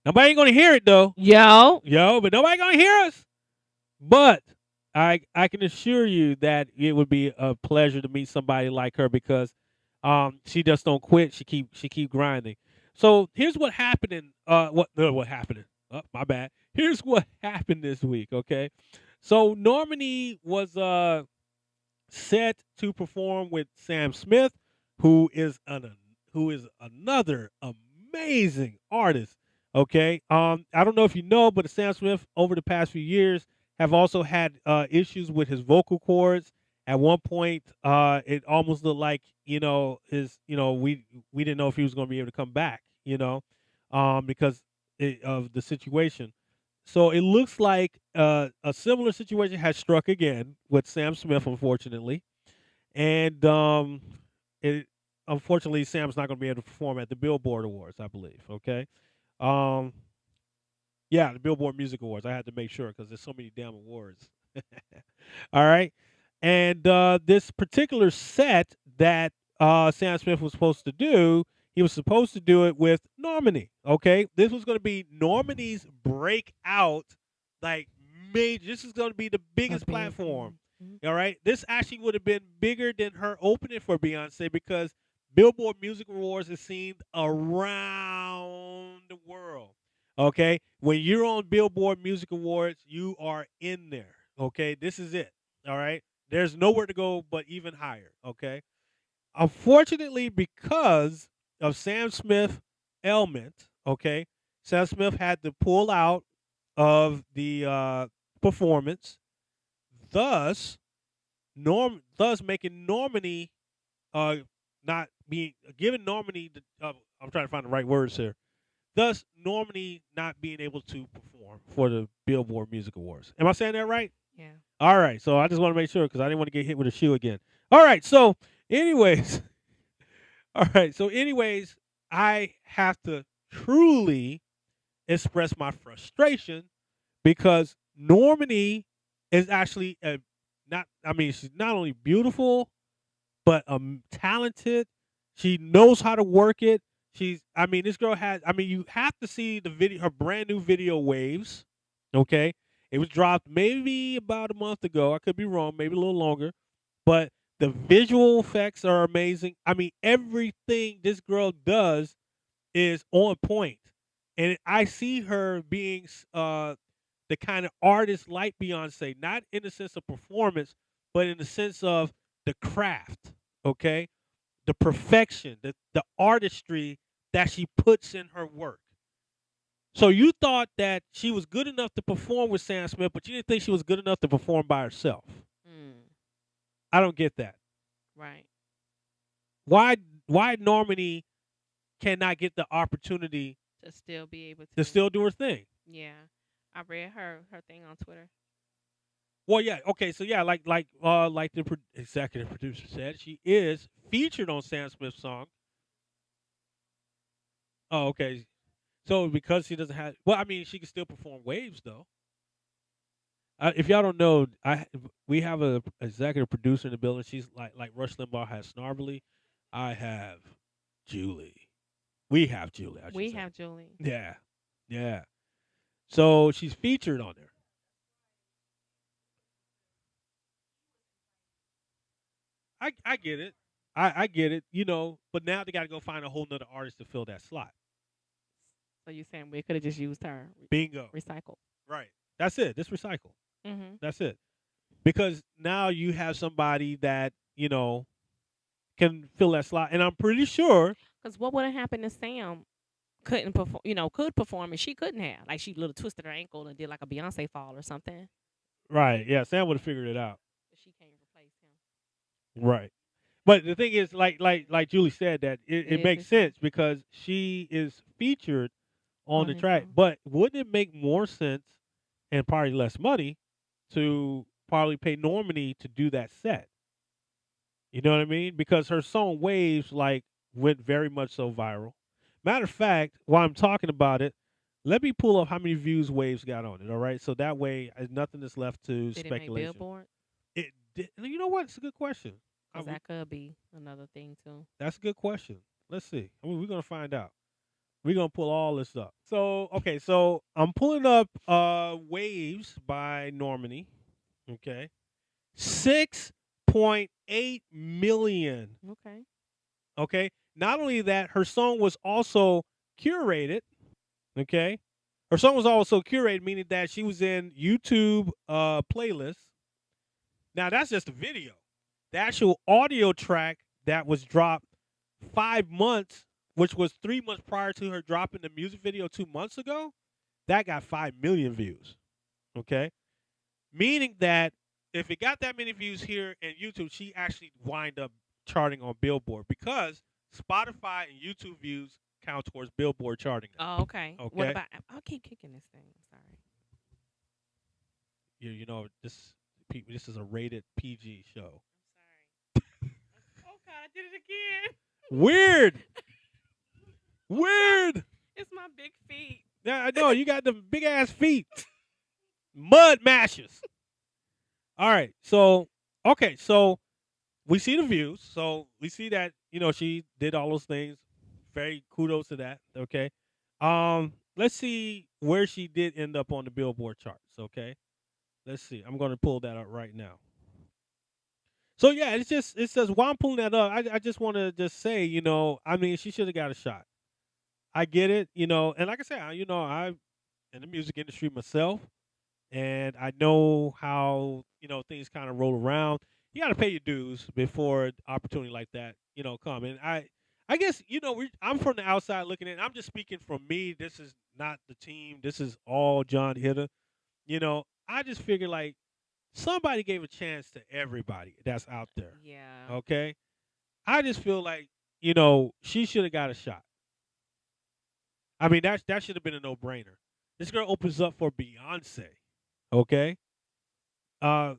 Nobody ain't gonna hear it though. Yo. But nobody gonna hear us. But I can assure you that it would be a pleasure to meet somebody like her because she just don't quit. She keep grinding. So here's what happened what happened? Oh, my bad. Here's what happened this week, okay? So Normani was set to perform with Sam Smith, who is another amazing artist. Okay. I don't know if you know, but Sam Smith over the past few years have also had issues with his vocal cords. At one point, it almost looked like we didn't know if he was going to be able to come back. Because of the situation. So it looks like a similar situation has struck again with Sam Smith, unfortunately, and unfortunately Sam's not going to be able to perform at the Billboard Awards, I believe. Okay. Um, yeah, the Billboard Music Awards. I had to make sure because there's so many damn awards. All right. And this particular set that Sam Smith was supposed to do, he was supposed to do it with Normani. Okay. This was going to be Normani's breakout, like, major. This is going to be the biggest platform. Mm-hmm. All right. This actually would have been bigger than her opening for Beyonce because Billboard Music Awards is seen around the world. Okay, when you're on Billboard Music Awards, you are in there. Okay, this is it. All right. There's nowhere to go but even higher. Okay. Unfortunately, because of Sam Smith ailment, okay, Sam Smith had to pull out of the performance, thus thus making Normani uh not being giving Normani the I'm trying to find the right words here. Thus Normani not being able to perform for the Billboard Music Awards. Am I saying that right? Yeah. All right. So I just want to make sure because I didn't want to get hit with a shoe again. All right. So, anyways, all right. So, anyways, I have to truly express my frustration because Normani is actually a not. I mean, she's not only beautiful but talented. She knows how to work it. She's. I mean, this girl has. I mean, you have to see the video. Her brand new video, Waves. Okay, it was dropped maybe about a month ago. I could be wrong. Maybe a little longer. But the visual effects are amazing. I mean, everything this girl does is on point, and I see her being the kind of artist like Beyonce, not in the sense of performance, but in the sense of the craft. Okay, the perfection, the artistry that she puts in her work. So you thought that she was good enough to perform with Sam Smith, but you didn't think she was good enough to perform by herself. Mm, I don't get that. right. Why why Normani cannot get the opportunity To still be able to to. still do her thing? Yeah. I read her thing on Twitter. Well, yeah, okay, so yeah, like the executive producer said, she is featured on Sam Smith's song. Oh, okay. So because she doesn't have, well, I mean, she can still perform Waves though. If y'all don't know, we have a executive producer in the building. She's like Rush Limbaugh has Snarberly. I have Julie. We have Julie. I should We say. have Julie. Yeah, yeah. So she's featured on there. I get it. I get it. You know, but now they got to go find a whole nother artist to fill that slot. So you saying we could have just used her Bingo. recycle? Right. That's it. Just recycle. Mm-hmm. That's it. Because now you have somebody that can fill that slot, and I'm pretty sure. Because what would have happened to Sam? Couldn't perform. Could perform and she couldn't have. Like she little twisted her ankle and did like a Beyonce fall or something. Right. Yeah. Sam would have figured it out. But she can't replace him. Right. But the thing is, like Julie said, that It it is makes his song. sense because she is featured on On the his track. song. But wouldn't it make more sense and probably less money to probably pay Normani to do that set? You know what I mean? Because her song Waves went very much so viral. Matter of fact, while I'm talking about it, let me pull up how many views Waves got on it. All right, so that way nothing is left to Did it make speculation. Billboard? It did, you know what? It's a good question. Because that could be another thing too. That's a good question. Let's see. I mean, we're gonna find out. We're gonna pull all this up. So okay, so I'm pulling up Waves by Normani. Okay. 6.8 million. Okay. Okay. Not only that, her song was also curated. Okay. Her song was also curated, meaning that she was in YouTube playlists. Now that's just a video. The actual audio track that was dropped 5 months, which was 3 months prior to her dropping the music video 2 months ago, that got 5 million views. Okay. Meaning that if it got that many views here in YouTube, she actually wind up charting on Billboard because Spotify and YouTube views count towards Billboard charting. Oh, okay. What Okay. about? I'll keep kicking this thing. Sorry. You know this is a rated PG show. I'm sorry. Oh God, I did it again. Weird. Weird. It's my big feet. Yeah, I know you got the big ass feet. Mud mashers. All right. So okay. So we see the views. So we see that she did all those things. Very kudos to that. Okay. Let's see where she did end up on the Billboard charts. Okay. Let's see. I'm going to pull that up right now. So yeah, it says while I'm pulling that up, I just want to just say, I mean, she should have got a shot. I get it, and like I said, I'm in the music industry myself, and I know how things kind of roll around. You got to pay your dues before an opportunity like that, come. And I guess I'm from the outside looking in. I'm just speaking from me. This is not the team. This is all John Hitta. I just figure like somebody gave a chance to everybody that's out there. Yeah. Okay, I just feel like she should have got a shot. I mean that should have been a no brainer. This girl opens up for Beyonce. Okay, I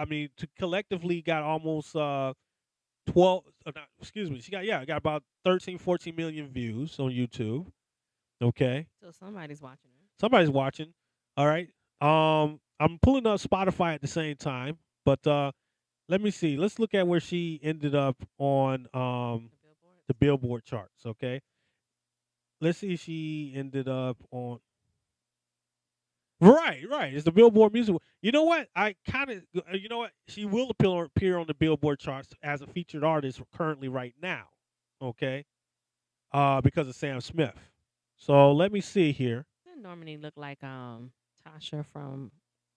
mean to collectively got almost 12. Not, excuse me. She got about 13, 14 million views on YouTube. Okay, So somebody's watching her. somebody's watching. All right. I'm pulling up Spotify at the same time, but let me see. Let's look at where she ended up on The billboard. the Billboard charts. Okay, let's see. She ended up on. Right. It's the Billboard Music. You know what? You know what? She will appear on the Billboard charts as a featured artist currently right now. Okay, because of Sam Smith. So let me see here. Doesn't Normani look like Tasha from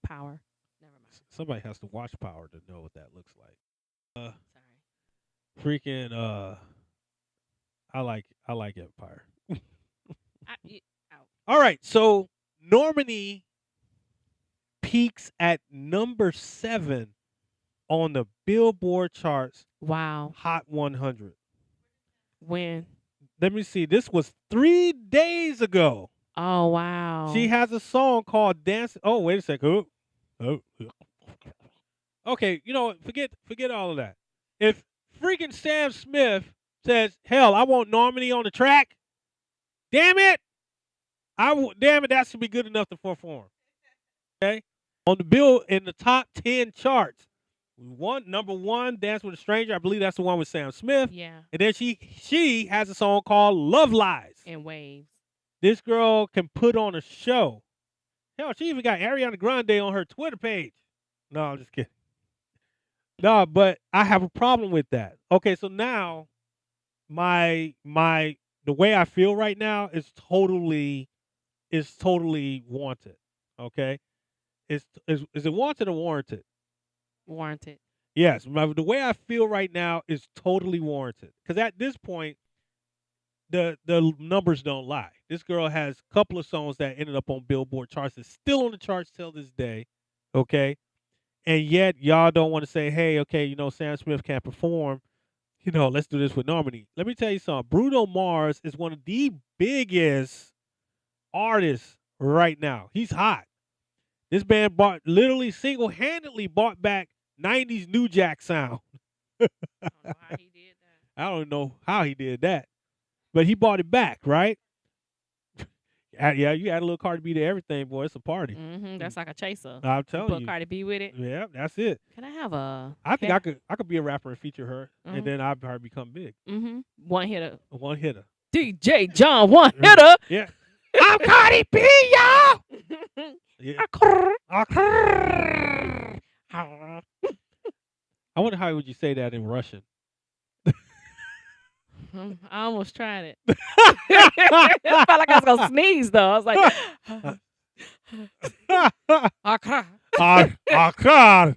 Power? Never mind. Somebody has to watch Power to know what that looks like. Sorry. Freaking I like Empire. Out. All right, so Normani peaks at number 7 on the Billboard charts Wow. Hot 100. When? Let me see. This was 3 days ago. Oh wow. She has a song called Dance. Oh, wait a second. Oh. Okay, forget all of that. If freaking Sam Smith says, "Hell, I want Normani on the track," damn it, that should be good enough to perform. Okay, on the bill in the top 10 charts, number 1, "Dance with a Stranger." I believe that's the one with Sam Smith. Yeah. And then she has a song called "Love Lies." And waves. This girl can put on a show. Hell, she even got Ariana Grande on her Twitter page. No, I'm just kidding. No, but I have a problem with that. Okay, so now the way I feel right now is totally wanted. Okay, is it wanted or warranted? Warranted. Yes, the way I feel right now is totally warranted. Because at this point, the numbers don't lie. This girl has a couple of songs that ended up on Billboard charts. It's still on the charts till this day. Okay, and yet y'all don't want to say, "Hey, okay, Sam Smith can't perform. Let's do this with Normani." Let me tell you something. Bruno Mars is one of the biggest artists right now. He's hot. This band literally single-handedly bought back 90s New Jack sound. I don't know how he did that. I don't know how he did that. But he bought it back, right? Yeah, you add a little Cardi B to everything, boy. It's a party. That's like a chaser. I'm telling Put you. Cardi B with it. Yeah, that's it. Can I have a? I think I could be a rapper and feature her, Mhm. and then I'd probably become big. One hitter. A one hitter. DJ John, one hitter. Yeah. I'm Cardi B, y'all. Yeah. I wonder how would you say that in Russian. I almost tried it. It felt like I was gonna sneeze though. I was like, Akra. Akar.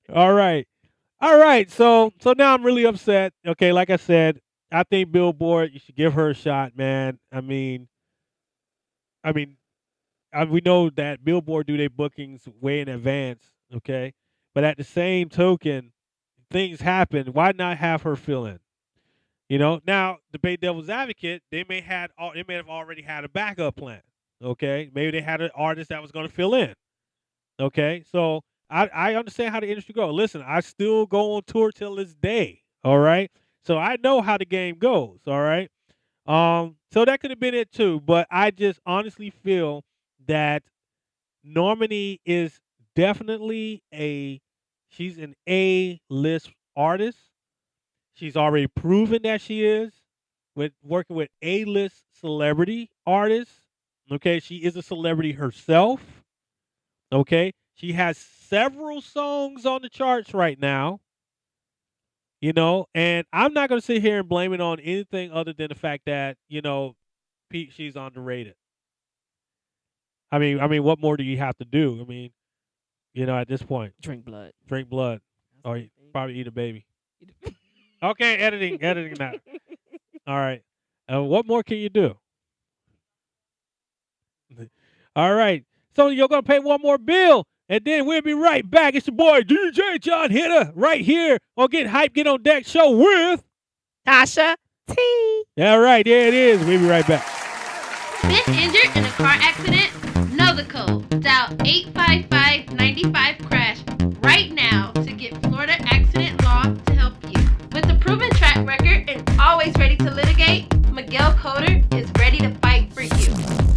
All right. So now I'm really upset. Okay, like I said, I think Billboard, you should give her a shot, man. I mean, we know that Billboard do their bookings way in advance. Okay, but at the same token, things happen. Why not have her fill in? Now to play devil's advocate, they may have already had a backup plan. Okay, maybe they had an artist that was going to fill in. Okay, so I understand how the industry goes. Listen, I still go on tour till this day. All right, so I know how the game goes. All right, so that could have been it too. But I just honestly feel that Normani is definitely she's an A-list artist. She's already proven that she is with working with A-list celebrity artists. Okay, she is a celebrity herself. Okay, she has several songs on the charts right now. And I'm not going to sit here and blame it on anything other than the fact that, she's underrated. I mean, what more do you have to do? I mean, at this point, Drink blood. drink blood That's or what I think. probably eat a baby. Okay, editing now. All right. What more can you do? All right. So you're gonna pay one more bill, and then we'll be right back. It's your boy DJ John Hitta right here on Get Hype, Get on Deck show with Tasha-T. All right, there it is. We'll be right back. Been injured in a car accident? Know the code. Dial 855-95-CRASH right now to get Florida accident law to help you. With a proven track record and always ready to litigate, Miguel Coder is ready to fight for you.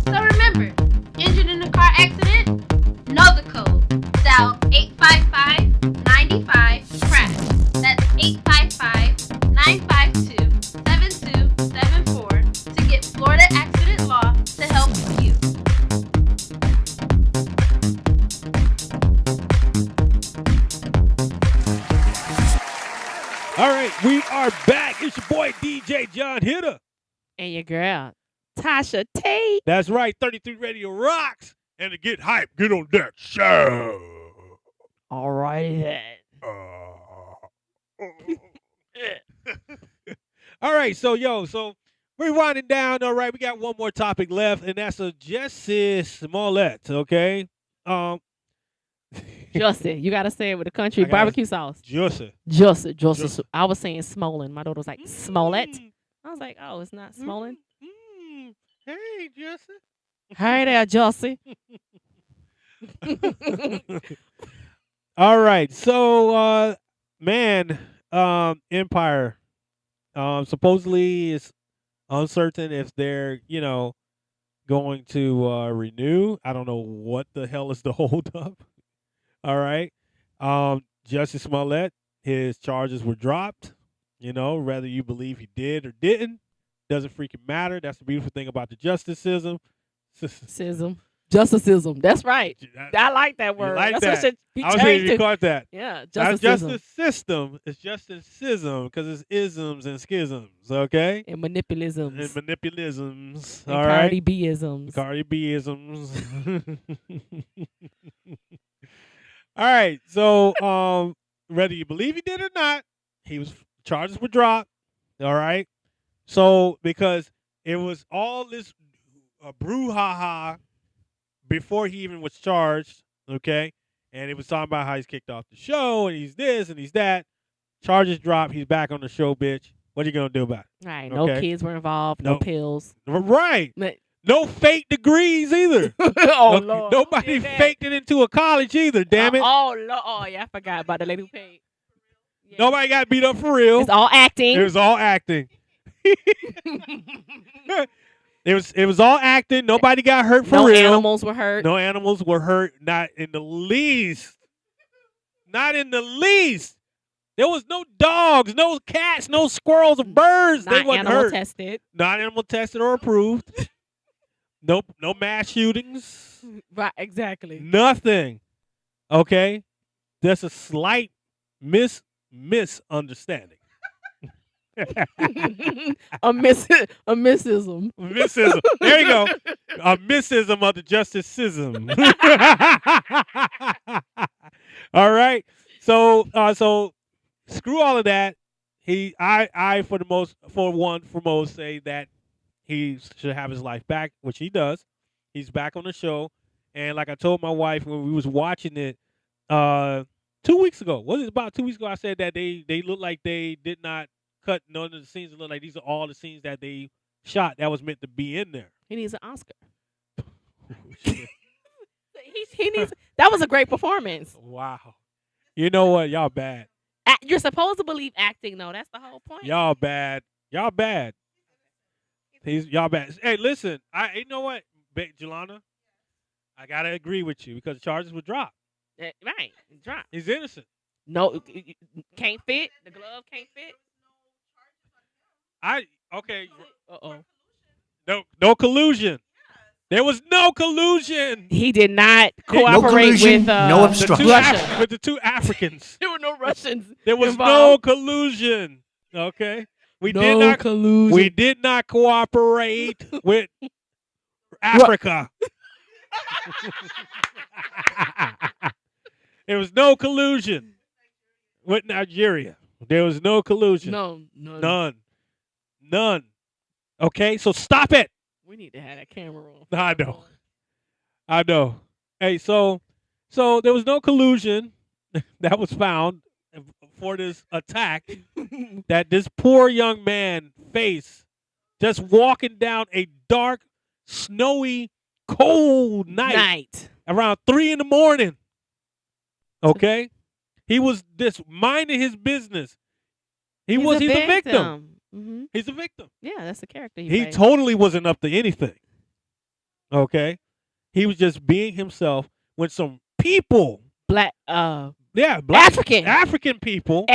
So remember, injured in a car accident? Know the code. Dial 855-95-CRASH. That's 855-952-7274 to get Florida accident law to help you. All right, we are back. It's your boy DJ John Hitta. And your girl, Tasha-T. That's right, 33 Radio rocks. And to Get Hype, Get on Deck show. All right then. All right, so we're winding down. All right, we got one more topic left, and that's a Jussie Smollett. Okay, Jussie. You got to say it with the country I gotta- barbecue sauce. Jussie. Jussie. I was saying Smolin. My daughter was like, Smollett. I was like, oh, it's not Smolin. Hey, Jussie. Hey there, Jussie. All right, so Empire supposedly is uncertain if they're going to renew. I don't know what the hell is the holdup. All right, Jussie Smollett, his charges were dropped. Whether you believe he did or didn't doesn't freaking matter. That's the beautiful thing about the justice system. Justicism. That's right. I like that You word. like That's that. what should be I was saying changed you to. caught that. Yeah, Not justicism justice system. It's justicism because it's isms and schisms. Okay. and manipulisms And manipulisms. and All Cardi right. B-isms. Cardi B-isms. All right. So, whether you believe he did or not, charges were dropped. All right. So, because it was all this brouhaha before he even was charged, okay? And it was talking about how he's kicked off the show and he's this and he's that. Charges dropped. He's back on the show, bitch. What are you going to do about it? Right. No Okay. kids were involved. No Nope. pills. Right. But- No fake degrees either. oh, Lord. Nobody Who did that? faked it into a college either, damn it. Oh, Lord. Oh, yeah. I forgot about the lady who paid. Yeah. Nobody got beat up for real. It's all acting. It was all acting. It was all acting. Nobody got hurt for no real. animals were hurt. No animals were hurt. Not in the least. Not in the least. There was no dogs, no cats, no squirrels or birds. They Not wasn't animal hurt. tested. Not animal tested or approved. Nope. No mass shootings. Right. Exactly. Nothing. Okay. There's a slight misunderstanding. a missism. Missism. There you go. A missism of the justice system. All right. So screw all of that. I for most say that he should have his life back, which he does. He's back on the show. And like I told my wife when we was watching it 2 weeks ago. Was it about 2 weeks ago? I said that they looked like they did not cut none of the scenes. It looked like these are all the scenes that they shot that was meant to be in there. He needs an Oscar. he needs. That was a great performance. Wow. You know what? Y'all bad. You're supposed to believe acting, though. That's the whole point. Y'all bad. Y'all bad. Y'all bad. Hey, listen. You know what, Jelana? I gotta agree with you because the charges were dropped. Right. Drop. He's innocent. No, can't fit. The glove can't fit. Okay. Uh-oh. No collusion. There was no collusion. He did not cooperate collusion, with no The obstruction. two Russia. with the two Africans. There were no Russians. There was involved. no collusion. Okay. We no did not collusion. We did not cooperate with Africa. There was no collusion with Nigeria. There was no collusion. No, none. None. Okay, so stop it. We need to have that camera on. I know. Hey, so there was no collusion that was found for this attack that this poor young man faced just walking down a dark, snowy, cold night. Around 3 a.m. Okay? He was just minding his business. He's a victim. Mm-hmm. He's a victim. Yeah, that's the character he He played. totally wasn't up to anything. Okay? He was just being himself when some people. Black African people.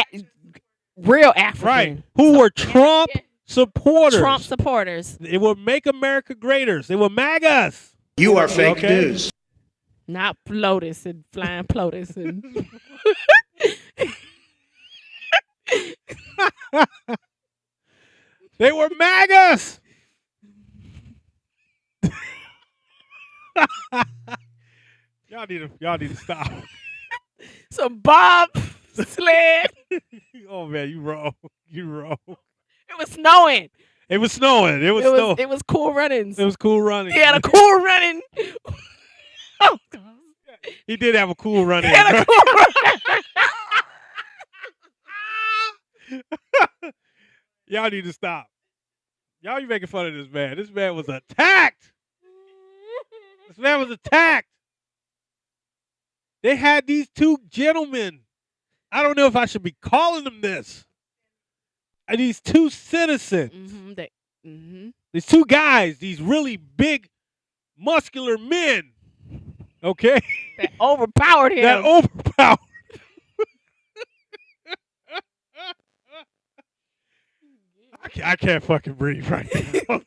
Real African. Right. Who were Trump supporters. They were Make America Greaters. They were MAGAs. You are fake news. Not PLOTUS and flying PLOTUS and They were MAGAs. Y'all need to stop. So Bob sled. Oh man, you wrong. You wrong. It was snowing. It was snowing. It was snowing. It was cool runnings. It was cool running. He had a cool running. Oh, he did have a cool running. He had a cool running. Y'all need to stop. Y'all be making fun of this man. This man was attacked. This man was attacked. They had these two gentlemen. I don't know if I should be calling them this. These two citizens. Mm-hmm. These two guys, these really big, muscular men. Okay? That overpowered him. That overpowered. I can't fucking breathe right now.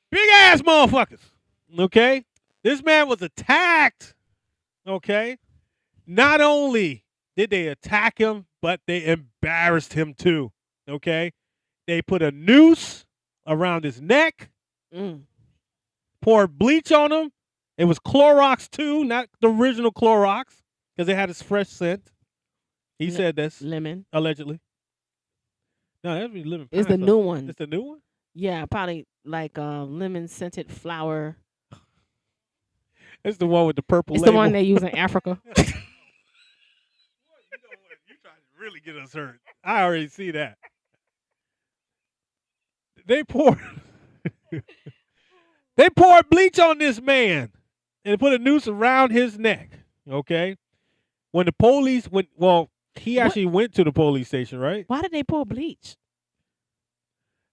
Big ass motherfuckers. Okay? This man was attacked. Okay? Not only did they attack him, but they embarrassed him too. Okay? They put a noose around his neck, poured bleach on him. It was Clorox too, not the original Clorox, because it had its fresh scent. He said this. Lemon. Allegedly. No, that's lemon. It's the new one. It's the new one? Yeah, probably like lemon scented flower. It's the one with the purple It's label. the one they use in Africa. You know what? You're trying to really get us hurt. I already see that. They poured bleach on this man and put a noose around his neck. Okay? When the police he actually went to the police station, right? Why did they pour bleach?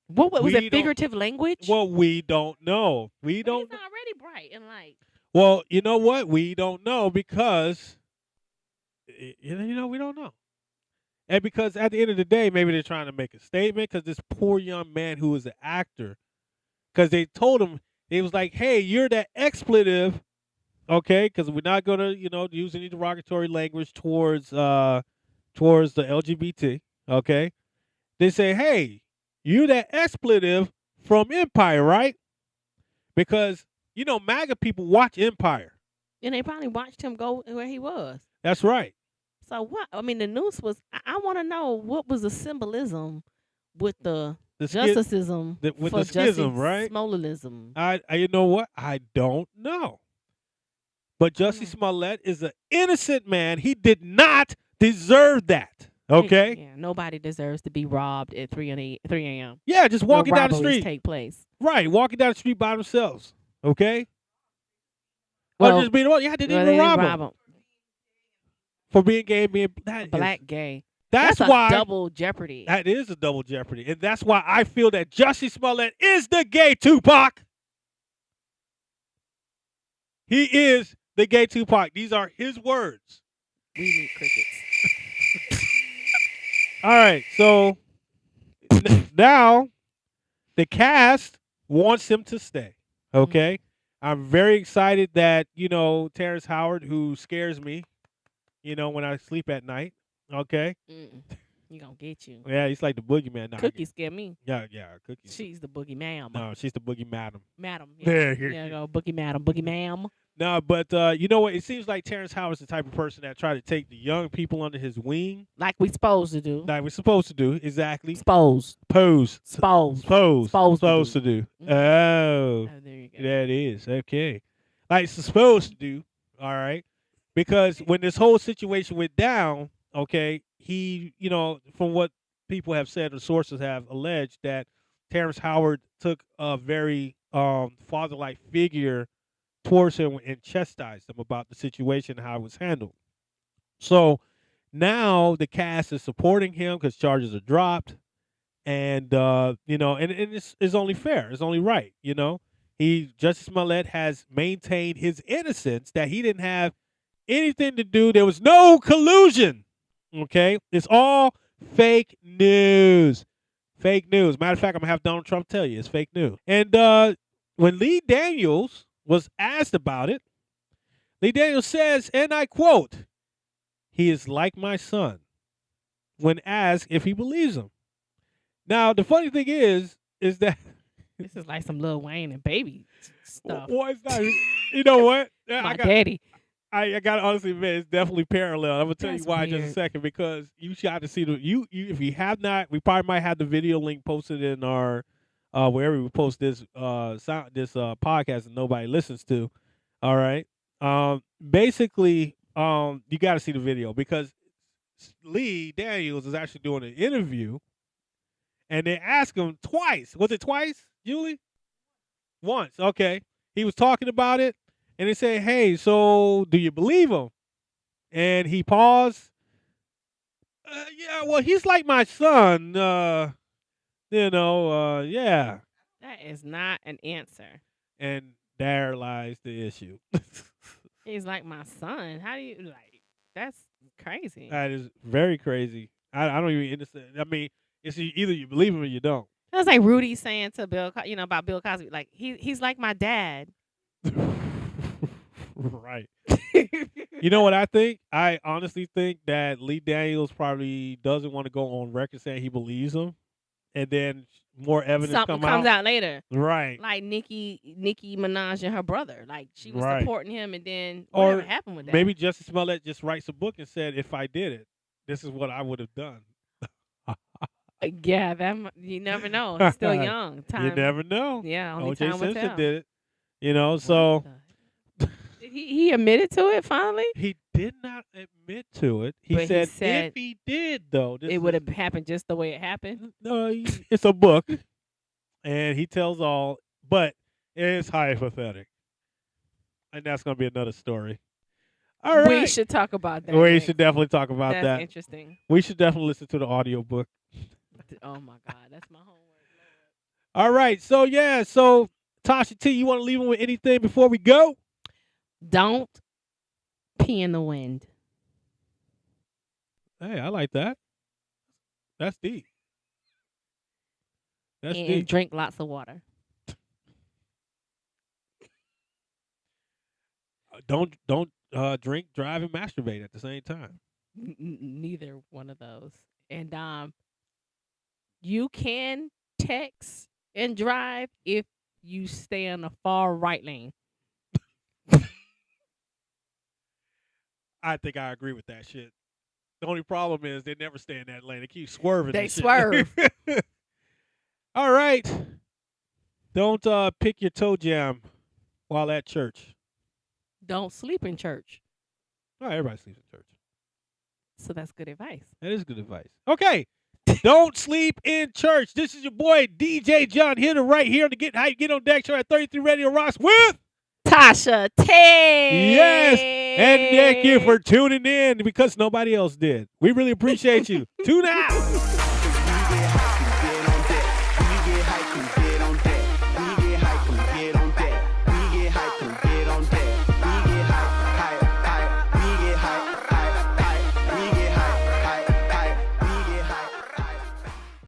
What was it? Figurative language? Well, we don't know. We don't. It's already bright and light. Well, you know what? We don't know because we don't know. And because at the end of the day, maybe they're trying to make a statement because this poor young man who is an actor, because they told him, they was like, hey, you're that expletive, okay, because we're not going to, use any derogatory language towards the LGBT, okay? They say, hey, you're that expletive from Empire, right? Because, MAGA people watch Empire. And they probably watched him go where he was. That's right. So what? I mean, the noose was. I want to know what was the symbolism with the justicism with for the schism, Jussie right? Smollettism. You know what? I don't know. But Jussie Smollett is an innocent man. He did not deserve that. Okay. Yeah. Nobody deserves to be robbed at 3 a.m. Yeah, just walking down the robberies street. Take place. Right, walking down the street by themselves. Okay. Well, just being they didn't even rob him. For being gay, black gay. That's why double jeopardy. That is a double jeopardy. And that's why I feel that Jussie Smollett is the gay Tupac. He is the gay Tupac. These are his words. We need crickets. All right, so now the cast wants him to stay. Okay. Mm-hmm. I'm very excited that, Terrence Howard, who scares me, when I sleep at night. Okay. You gonna get you. Yeah, he's like the boogeyman. Nah, Cookie scare me. Yeah, Cookie. She's the boogie ma'am. No, she's the boogie madam. Madam. There Yeah. you Yeah, go boogie madam. Boogie ma'am. No, but you know what? It seems like Terrence Howard's the type of person that try to take the young people under his wing, Like we supposed to do. like we're supposed to do. Exactly. Supposed. Supposed Supposed. to do. Mhm. Oh, Oh, there you go. that is okay. Like it's supposed to do. All right, because when this whole situation went down, okay, he, from what people have said or sources have alleged that Terrence Howard took a very father-like figure towards him and chastised him about the situation and how it was handled. So now the cast is supporting him because charges are dropped, and and it's only fair, it's only right. Jussie Smollett has maintained his innocence, that he didn't have anything to do. There was no collusion. Okay, it's all fake news. Fake news. Matter of fact, I'm gonna have Donald Trump tell you it's fake news. And when Lee Daniels was asked about it, Lee Daniels says, and I quote, "He is like my son," when asked if he believes him. Now, the funny thing is that This is like some Lil Wayne and Baby stuff. well, it's not, you know what? My daddy. I got to honestly admit, it's definitely parallel. I'm gonna tell That's you why in just a weird. second, because you got to see you if you have not, we probably might have the video link posted in our wherever we post this podcast that nobody listens to. All right. Basically, you got to see the video, because Lee Daniels is actually doing an interview, and they asked him twice. Was it twice, Julie? Once. Okay. He was talking about it, and they say, "Hey, so do you believe him?" And he paused. Yeah, well, he's like my son. Yeah. That is not an answer. And there lies the issue. He's like my son. How do you like? That's crazy. That is very crazy. I don't even understand. I mean, it's either you believe him or you don't. That's like Rudy saying to Bill, about Bill Cosby, like he's like my dad. Right. You know what I think? I honestly think that Lee Daniels probably doesn't want to go on record saying he believes him, and then more evidence Something comes out later. Right. Like Nicki Minaj and her brother. Like she was Right. supporting him, and then Or whatever happened with that. Maybe Jussie Smollett just writes a book and said, "If I did it, this is what I would have done." Yeah, you never know. He's still young. You never know. Yeah, only O.J. time will Simpson tell. did it. So Did he admitted to it finally? he did not admit to it. He But he said said if he did, though, It would have happened just the way it happened. No, it's a book, and he tells all, but it's hypothetical, and that's going to be another story. All right, We should talk about that. we next. should definitely talk about That's that. interesting. We should definitely listen to the audiobook. Oh my God, that's my homework. All right, so Tasha-T, you want to leave him with anything before we go? Don't pee in the wind. Hey, I like that. That's deep. That's And deep. drink lots of water. Don't drink, drive, and masturbate at the same time. Neither one of those. And you can text and drive if you stay on the far right lane. I think I agree with that shit. The only problem is they never stay in that lane. They keep swerving. They and shit. swerve. All right. Don't pick your toe jam while at church. Don't sleep in church. Oh, everybody sleeps in church. So that's good advice. That is good advice. Okay. Don't sleep in church. This is your boy DJ John Hitter right here on the Get Hype, Get on Deck show at 33 Radio Rocks with Tasha-T. Yes. And thank you for tuning in, because nobody else did. We really appreciate you. Tune out.